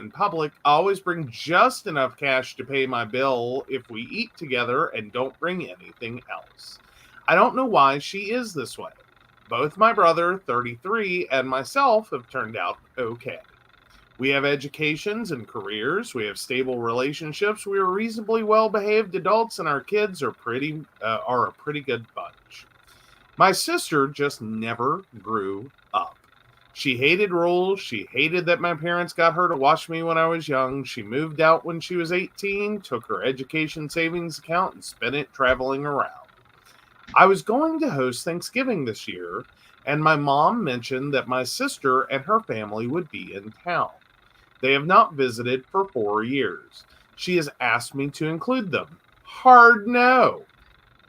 public. I always bring just enough cash to pay my bill if we eat together and don't bring anything else. I don't know why she is this way. Both my brother, 33, and myself have turned out okay. We have educations and careers. We have stable relationships. We are reasonably well-behaved adults, and our kids are a pretty good bunch. My sister just never grew up. She hated rules. She hated that my parents got her to watch me when I was young. She moved out when she was 18, took her education savings account, and spent it traveling around. I was going to host Thanksgiving this year, and my mom mentioned that my sister and her family would be in town. They have not visited for 4 years. She has asked me to include them. Hard no.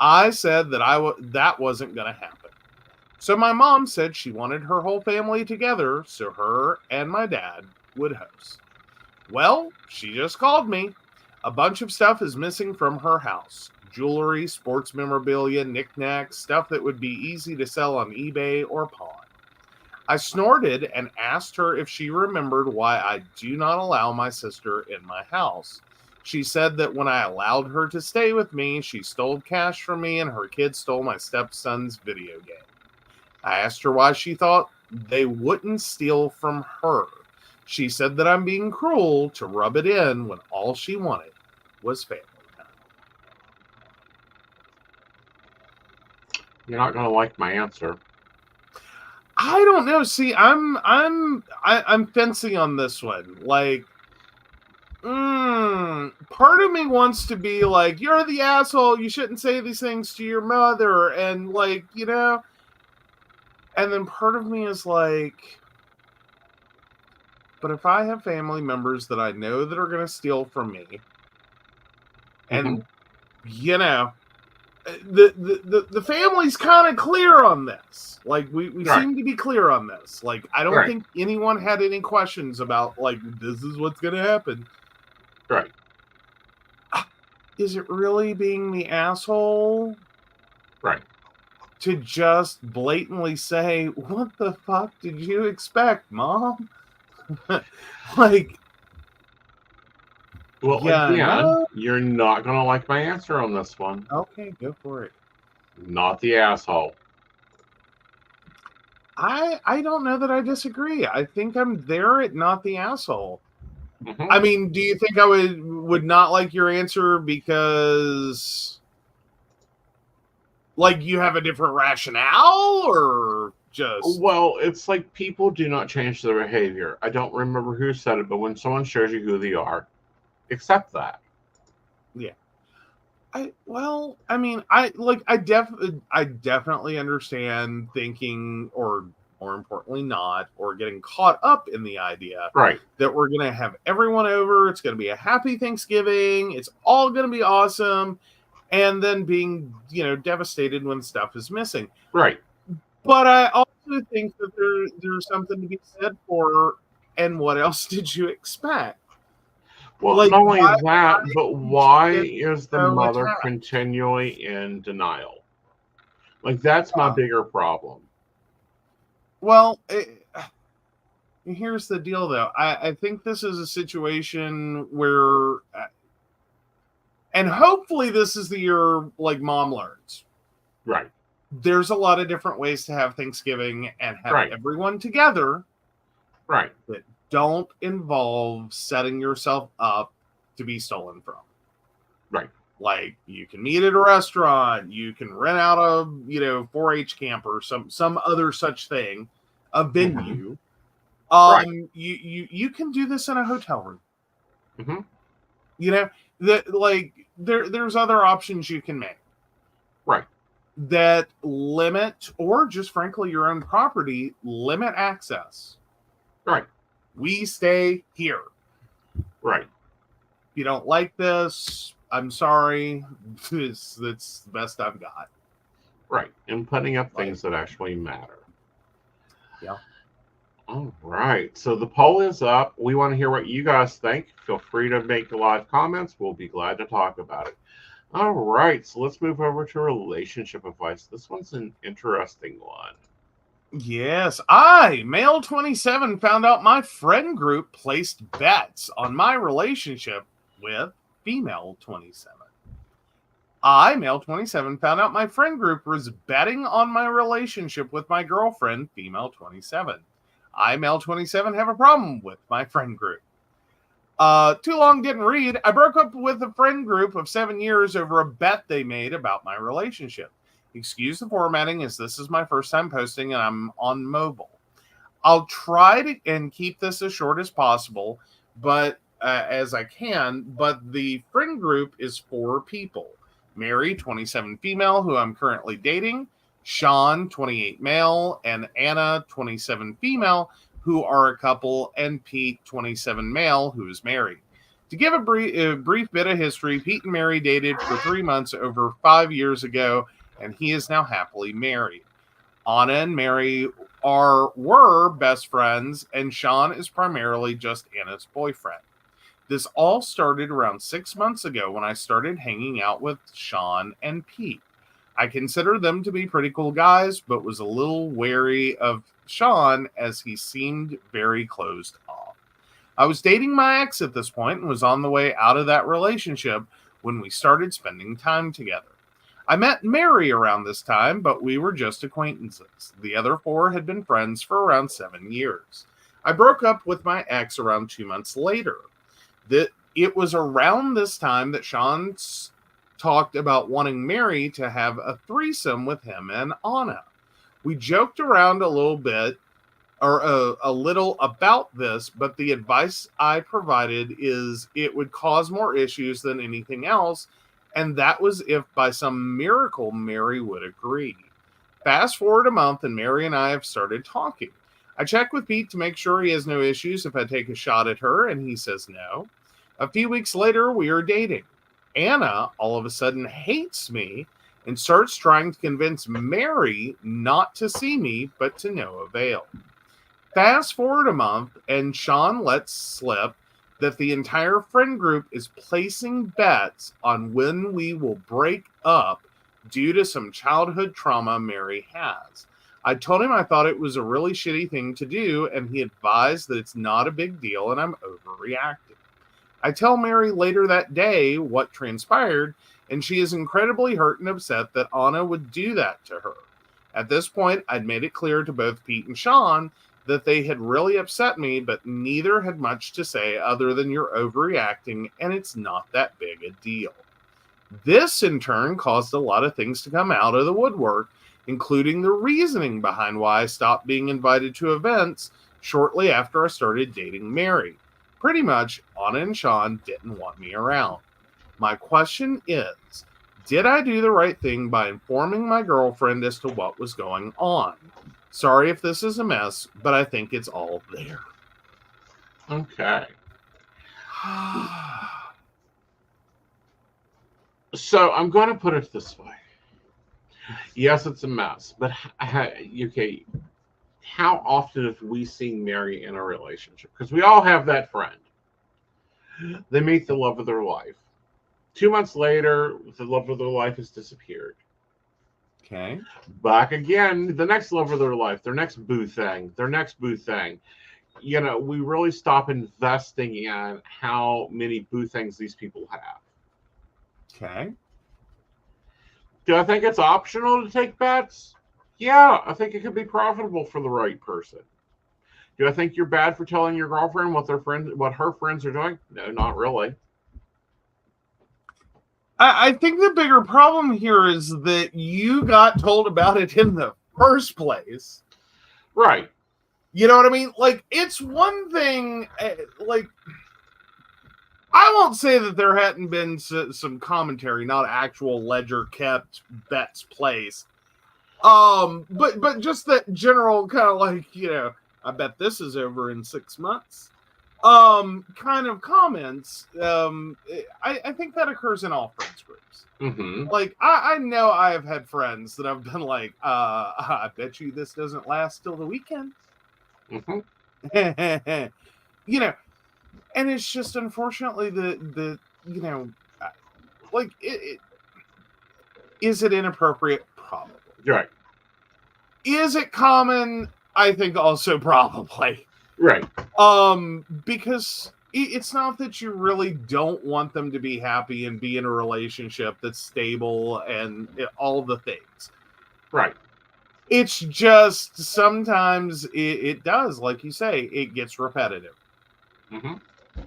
I said that that wasn't going to happen. So my mom said she wanted her whole family together so her and my dad would host. Well, she just called me. A bunch of stuff is missing from her house. Jewelry, sports memorabilia, knickknacks, stuff that would be easy to sell on eBay or pawn. I snorted and asked her if she remembered why I do not allow my sister in my house. She said that when I allowed her to stay with me, she stole cash from me and her kids stole my stepson's video game. I asked her why she thought they wouldn't steal from her. She said that I'm being cruel to rub it in when all she wanted was family time. You're not going to like my answer. I don't know. See, I'm fencing on this one. Like, part of me wants to be like, you're the asshole. You shouldn't say these things to your mother, and like, you know. And then part of me is like, but if I have family members that I know that are going to steal from me, and you know, the family's kind of clear on this. Like we right. seem to be clear on this. Like I don't right. think anyone had any questions about like this is what's going to happen. Right. Is it really being the asshole? Right. To just blatantly say, what the fuck did you expect, Mom? Like, well, yeah, again, no. You're not going to like my answer on this one. Okay, go for it. Not the asshole. I don't know that I disagree. I think I'm there at not the asshole. Mm-hmm. I mean, do you think I would not like your answer because like you have a different rationale or just... Well, it's like people do not change their behavior. I don't remember who said it, but when someone shows you who they are, accept that. Yeah. I definitely understand thinking, or more importantly not, or getting caught up in the idea right. that we're going to have everyone over. It's going to be a happy Thanksgiving. It's all going to be awesome. And then being, you know, devastated when stuff is missing. Right. But I also think that there's something to be said for, and what else did you expect? Well, like, not only that, but why is the so mother attacked? continually in denial? Like, that's my bigger problem. Well, here's the deal, though. I think this is a situation where, and hopefully this is the year, like, Mom learns. Right. There's a lot of different ways to have Thanksgiving and have right. everyone together. Right. That don't involve setting yourself up to be stolen from. Right. Like, you can meet at a restaurant, you can rent out a, 4-H camp or some other such thing, a venue. Right. You can do this in a hotel room. Mm-hmm. There's other options you can make. Right. That limit, or just frankly your own property, limit access. Right. We stay here. Right. If you don't like this, I'm sorry. That's the best I've got. Right. And putting up things that actually matter. Yeah. All right. So the poll is up. We want to hear what you guys think. Feel free to make live comments. We'll be glad to talk about it. All right. So let's move over to relationship advice. This one's an interesting one. Yes, I, male 27, found out my friend group placed bets on my relationship with female 27. I, male 27, found out my friend group was betting on my relationship with my girlfriend, female 27. I, male 27, have a problem with my friend group. Too long didn't read. I broke up with a friend group of 7 years over a bet they made about my relationship. Excuse the formatting, as this is my first time posting and I'm on mobile. I'll try to and keep this as short as possible, but as I can. But the friend group is 4 people: Mary, 27 female, who I'm currently dating; Sean, 28 male, and Anna, 27 female, who are a couple; and Pete, 27 male, who is married. To give a brief bit of history, Pete and Mary dated for 3 months over 5 years ago, and he is now happily married. Anna and Mary were best friends, and Sean is primarily just Anna's boyfriend. This all started around 6 months ago when I started hanging out with Sean and Pete. I consider them to be pretty cool guys, but was a little wary of Sean as he seemed very closed off. I was dating my ex at this point and was on the way out of that relationship when we started spending time together. I met Mary around this time, but we were just acquaintances. The other 4 had been friends for around 7 years. I broke up with my ex around 2 months later. It was around this time that Sean talked about wanting Mary to have a threesome with him and Anna. We joked around a little bit, or a little about this, but the advice I provided is it would cause more issues than anything else, and that was if by some miracle Mary would agree. Fast forward a month and Mary and I have started talking. I check with Pete to make sure he has no issues if I take a shot at her, and he says no. A few weeks later, we are dating. Anna all of a sudden hates me and starts trying to convince Mary not to see me, but to no avail. Fast forward a month, and Sean lets slip that the entire friend group is placing bets on when we will break up due to some childhood trauma Mary has. I told him I thought it was a really shitty thing to do, and he advised that it's not a big deal and I'm overreacting. I tell Mary later that day what transpired, and she is incredibly hurt and upset that Anna would do that to her. At this point, I'd made it clear to both Pete and Sean that they had really upset me, but neither had much to say other than you're overreacting and it's not that big a deal. This, in turn, caused a lot of things to come out of the woodwork, including the reasoning behind why I stopped being invited to events shortly after I started dating Mary. Pretty much, Anna and Sean didn't want me around. My question is, did I do the right thing by informing my girlfriend as to what was going on? Sorry if this is a mess, but I think it's all there. Okay. So I'm going to put it this way. Yes, it's a mess, but okay, how often have we seen Mary in a relationship? Because we all have that friend. They meet the love of their life. 2 months later, the love of their life has disappeared. Okay. Back again, the next love of their life, their next boo thing. You know, we really stop investing in how many boo things these people have. Okay. Do I think it's optional to take bets? Yeah, I think it could be profitable for the right person. Do I think you're bad for telling your girlfriend what her friends are doing? No, not really. I think the bigger problem here is that you got told about it in the first place. Right. You know what I mean? Like, it's one thing, like, I won't say that there hadn't been some commentary, not actual ledger kept bets placed. But just that general kind of like, you know, I bet this is over in 6 months. Kind of comments. I think that occurs in all friends groups. Mm-hmm. Like, I know I have had friends that have been like, I bet you this doesn't last till the weekend. Mm-hmm. You know, and it's just unfortunately the you know, like is it inappropriate? Probably. Right. Is it common? I think also probably. Right. Because it's not that you really don't want them to be happy and be in a relationship that's stable and all the things. Right. It's just sometimes it does, like you say, it gets repetitive. Mm-hmm.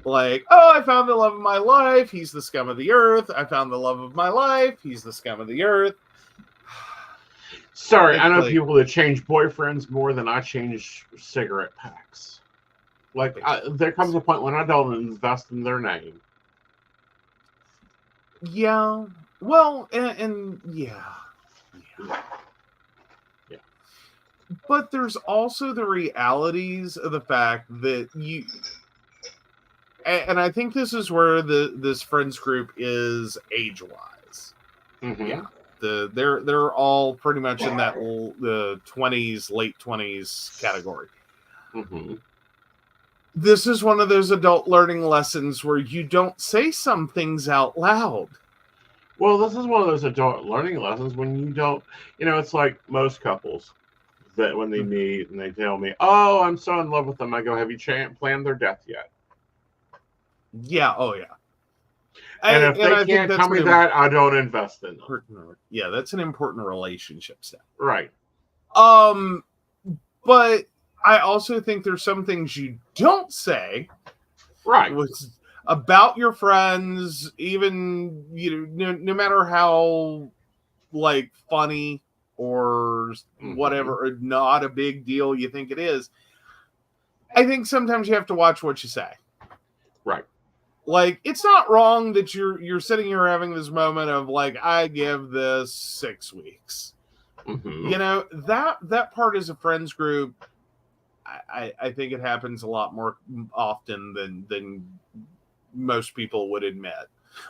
Like, oh, I found the love of my life. He's the scum of the earth. I found the love of my life. He's the scum of the earth. Sorry, It's I know like- people that change boyfriends more than I change cigarette packs. Like, there comes a point when I don't invest in their name. Yeah. Well, and yeah. Yeah. But there's also the realities of the fact that you, and I think this is where this friends group is age-wise. Mm-hmm. Yeah. They're all pretty much in that the 20s, late 20s category. Mm-hmm. This is one of those adult learning lessons where you don't say some things out loud. Well, this is one of those adult learning lessons when you don't, it's like most couples that when they meet and they tell me, oh, I'm so in love with them. I go, have you planned their death yet? Yeah. Oh, yeah. And if they can't tell me that, I don't invest in them. Yeah, that's an important relationship step. Right. But I also think there's some things you don't say. Right. About your friends, even, no matter how, like, funny or whatever, or not a big deal you think it is. I think sometimes you have to watch what you say. Right. Like, it's not wrong that you're sitting here having this moment of, like, I give this 6 weeks. Mm-hmm. That part is a friends group. I think it happens a lot more often than most people would admit.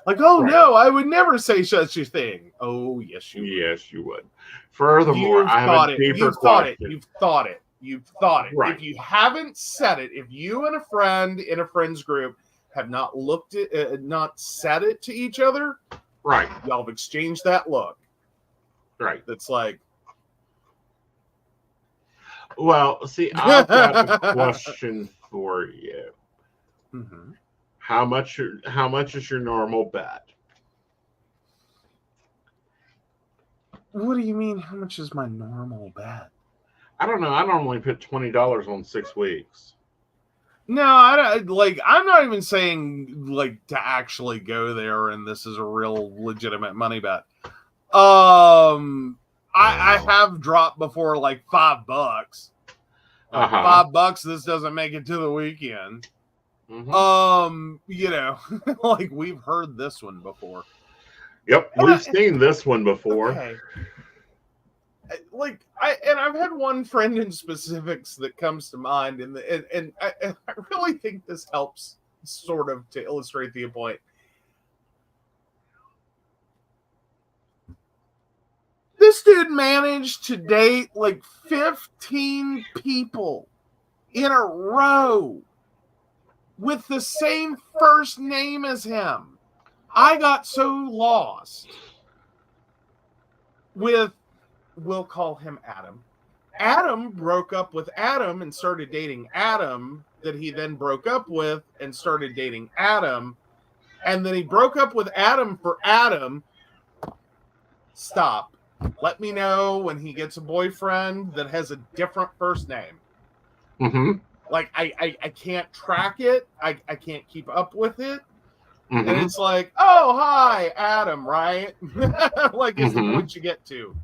Like, oh, right. No, I would never say such a thing. Oh, yes, you would. Yes, you would. Furthermore, I have a deeper question. You've thought it. Right. If you haven't said it, if you and a friend in a friends group have not looked at, not said it to each other, right? Y'all have exchanged that look, right? That's like, well, see, I've got a question for you. Mm-hmm. How much is your normal bet? What do you mean? How much is my normal bet? I don't know. I normally put $20 on 6 weeks. No, I'm not even saying like to actually go there, and this is a real legitimate money bet. I have dropped before like $5. $5. This doesn't make it to the weekend. Mm-hmm. Like we've heard this one before. Yep, we've seen this one before. Okay. I've had one friend in specifics that comes to mind, and I really think this helps sort of to illustrate the point. This dude managed to date like 15 people in a row with the same first name as him. I got so lost with, we'll call him Adam. Adam broke up with Adam and started dating Adam, that he then broke up with and started dating Adam. And then he broke up with Adam for Adam. Stop. Let me know when he gets a boyfriend that has a different first name. Mm-hmm. Like, I can't track it. I can't keep up with it. Mm-hmm. And it's like, oh, hi, Adam, right? Like, it's the point you get to.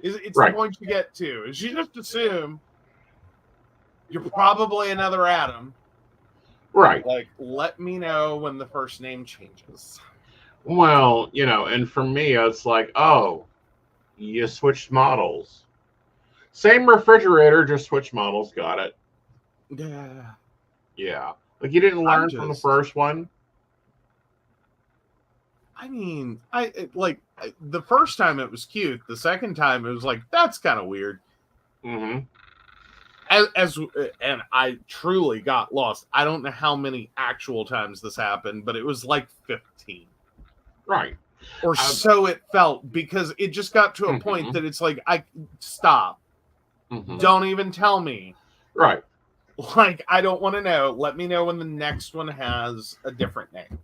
It's right. The point you get to. Is you just assume you're probably another Adam. Right. Like, let me know when the first name changes. Well, and for me, it's like, oh, you switched models. Same refrigerator, just switched models. Got it. Yeah. Yeah. Like, you didn't learn from the first one? I mean, the first time it was cute. The second time it was like, that's kind of weird. Mm-hmm. And I truly got lost. I don't know how many actual times this happened, but it was like 15. Right. Or so it felt, because it just got to a point that it's like, stop. Mhm. Don't even tell me. Right. Like, I don't want to know. Let me know when the next one has a different name.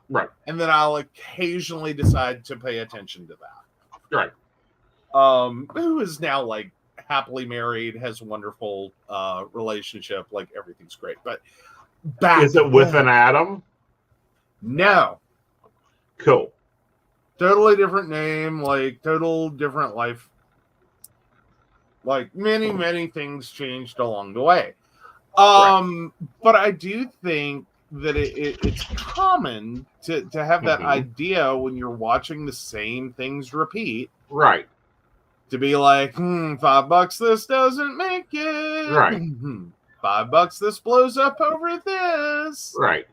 Right. And then I'll occasionally decide to pay attention to that. Right. Who is now like happily married, has a wonderful relationship, like everything's great. But back Is it with then, an Adam? no. Cool. Totally different name, like total different life. Like many things changed along the way. But I do think that it's common to have that idea when you're watching the same things repeat. Right. To be like, $5 this doesn't make it. Right. $5 this blows up over this. Right.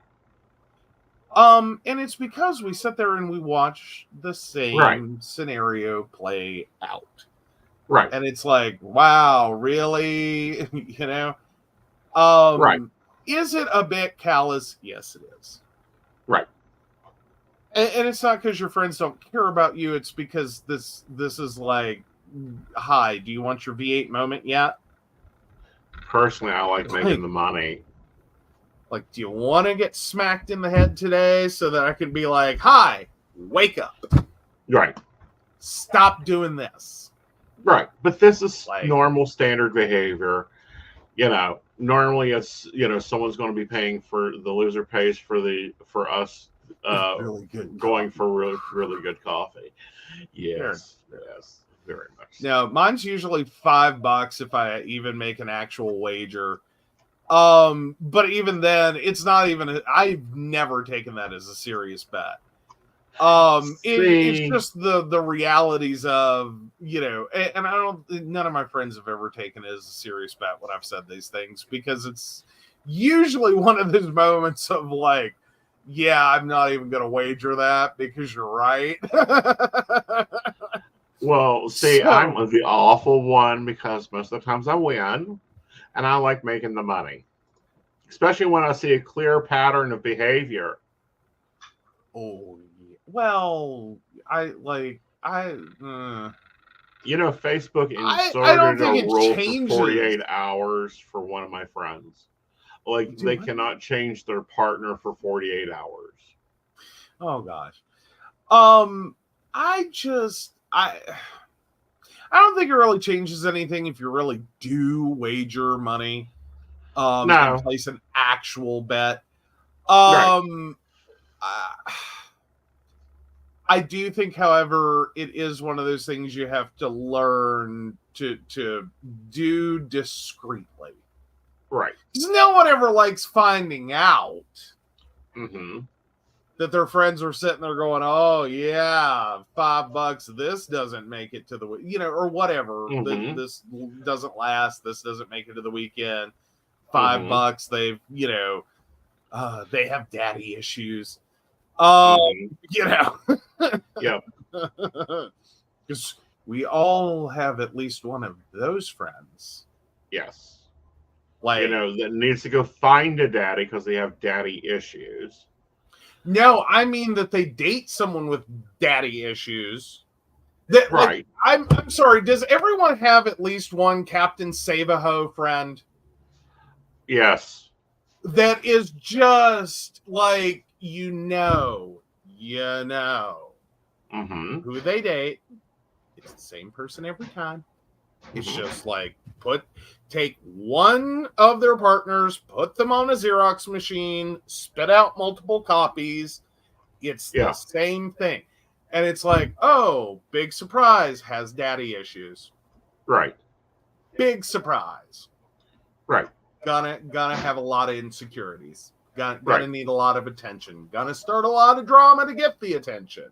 And it's because we sit there and we watch the same Right. scenario play out. Right. And it's like, wow, really? You know? Right. Is it a bit callous? Yes, it is. Right. And it's not because your friends don't care about you. It's because this is like, hi, do you want your V8 moment yet? Personally, I like making the money. Like, do you want to get smacked in the head today so that I can be like, hi, wake up. Right. Stop doing this. Right. But this is Like- normal standard behavior. You know, normally it's, you know, someone's going to be paying for the loser pays for us Really good. going for really good coffee. Yes. Yes. Very much. No, mine's usually $5 if I even make an actual wager. But even then, it's not even. I've never taken that as a serious bet. It's just the realities of, you know, and I don't. None of my friends have ever taken it as a serious bet when I've said these things, because it's usually one of those moments of like, yeah, I'm not even going to wager that because you're right. Well, see, So- I'm the awful one because most of the times I win, and I like making the money, especially when I see a clear pattern of behavior. Oh, yeah. Well, You know, Facebook I don't inserted think a it rule changes. for 48 hours for one of my friends. Like, Do they what? cannot change their partner for 48 hours. Oh gosh. I don't think it really changes anything if you really do wager money. No. And place an actual bet. I do think, however, it is one of those things you have to learn to do discreetly. Right. Because no one ever likes finding out Mm-hmm. that their friends are sitting there going, oh, yeah, $5, this doesn't make it to the, you know, or whatever. Mhm. This doesn't last. This doesn't make it to the weekend. Mhm. $5, they've, you know, they have daddy issues. Mhm. You know. Yep. Because we all have at least one of those friends. Yes. Like, You know, that needs to go find a daddy because they have daddy issues. no, I mean that they date someone with daddy issues. That, like, Right. I'm sorry. Does everyone have at least one Captain Save-A-Ho friend Yes. that is just like, you know Mm-hmm. who they date? It's the same person every time. It's Mhm. just like, take one of their partners, put them on a Xerox machine, spit out multiple copies. It's Yeah. the same thing. And it's like, oh, big surprise, has daddy issues. Right. Big surprise. Right. Gonna have a lot of insecurities. Gonna Right. need a lot of attention. Gonna start a lot of drama to get the attention.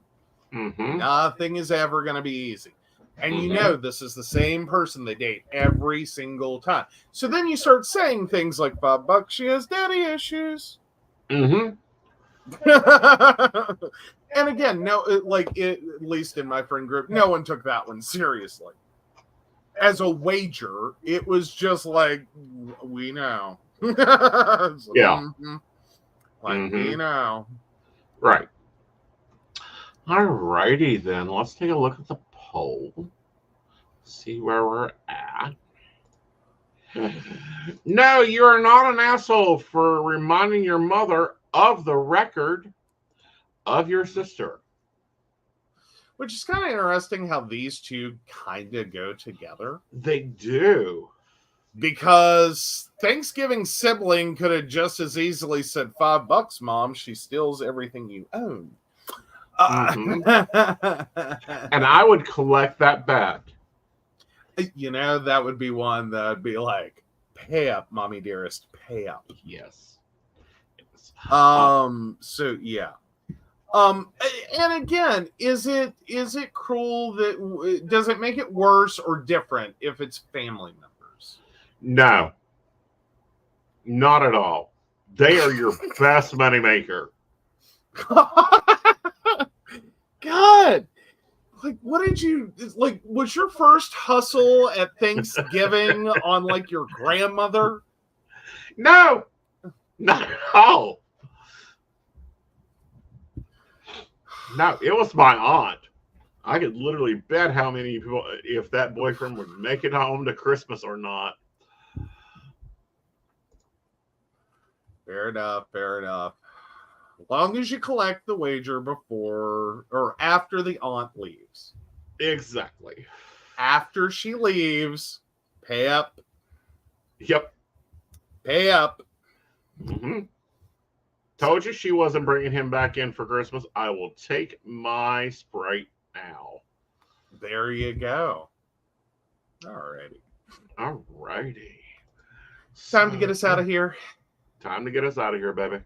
Mm-hmm. Nothing is ever gonna be easy. And you Mhm. know this is the same person they date every single time. So then you start saying things like, $5, she has daddy issues. Mm-hmm. And again, no, at least in my friend group, no one took that one seriously. As a wager, it was just like, we know. It's like, Yeah. Like, Mhm. we know. Right. Alrighty then. Let's take a look at the poll. See where we're at. No, you are not an asshole for reminding your mother of the record of your sister. Which is kind of interesting how these two kind of go together. They do. Because Thanksgiving sibling could have just as easily said $5, Mom. She steals everything you own. And I would collect that bet. You know, that would be one that would be like, pay up, Mommy dearest, pay up. Yes. So yeah. And again, is it cruel that does it make it worse or different if it's family members? No. Not at all. They are your best moneymaker. God. Like, what did you like? Was your first hustle at Thanksgiving on like your grandmother? No, not at all. No, it was my aunt. I could literally bet how many people, if that boyfriend would make it home to Christmas or not. Fair enough. Fair enough. As long as you collect the wager before or after the aunt leaves. Exactly. After she leaves, pay up. Yep. Pay up. Mm-hmm. Told you she wasn't bringing him back in for Christmas. I will take my Sprite now. There you go. Alrighty. Alrighty. Time to get us out of here. Time to get us out of here, baby.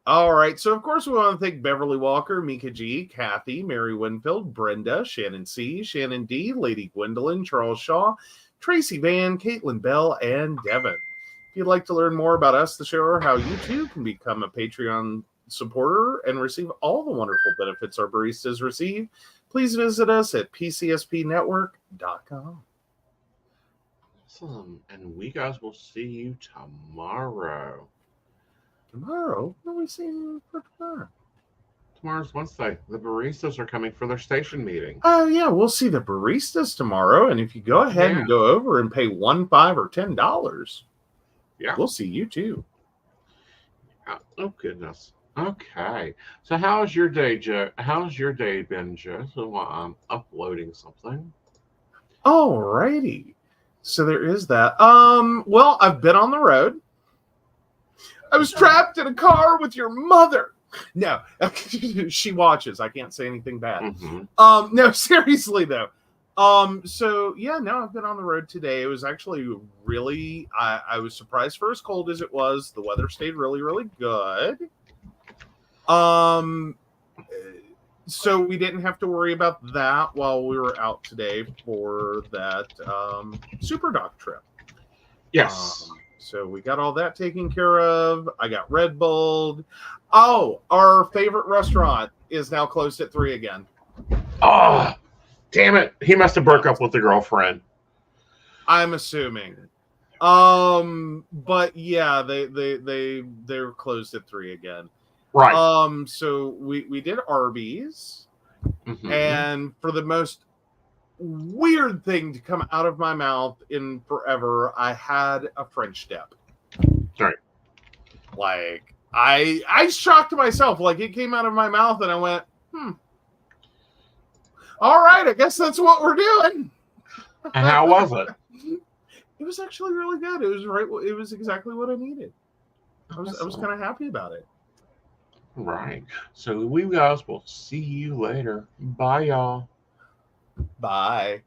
All right. So, of course, we want to thank Beverly Walker, Mika G, Kathy, Mary Winfield, Brenda, Shannon C, Shannon D, Lady Gwendolyn, Charles Shaw, Tracy Van, Caitlin Bell, and Devin. If you'd like to learn more about us, the show, or how you too can become a Patreon supporter and receive all the wonderful benefits our baristas receive, please visit us at pcspnetwork.com. Awesome. And we guys will see you tomorrow. Tomorrow? What are we seeing for tomorrow? Tomorrow's Wednesday. The baristas are coming for their station meeting. Oh, yeah. We'll see the baristas tomorrow. And if you go ahead and go over and pay $1, $5, or $10, yeah, we'll see you too. Oh, goodness. Okay. So how's your day, Joe? How's your day been, Joe? So I'm uploading something. All righty. So there is that. Well, I've been on the road. I was trapped in a car with your mother. No, she watches. I can't say anything bad. Mm-hmm. No, seriously though. So yeah, no, I've been on the road today. It was actually really, I was surprised for as cold as it was. The weather stayed really, really good. So we didn't have to worry about that while we were out today for that Super Doc trip. Yes. So we got all that taken care of. I got Red Bulled. Oh, our favorite restaurant is now closed at 3 again. Oh, damn it. He must have broke up with the girlfriend. I'm assuming. But yeah, they're closed at 3 again. Right. So we did Arby's, and for the most weird thing to come out of my mouth in forever, I had a French dip. Right. Like I shocked myself. Like it came out of my mouth, and I went, all right, I guess that's what we're doing. And how was it? It was actually really good. It was right. It was exactly what I needed. I was kind of happy about it. Right. So we guys will see you later. Bye, y'all. Bye.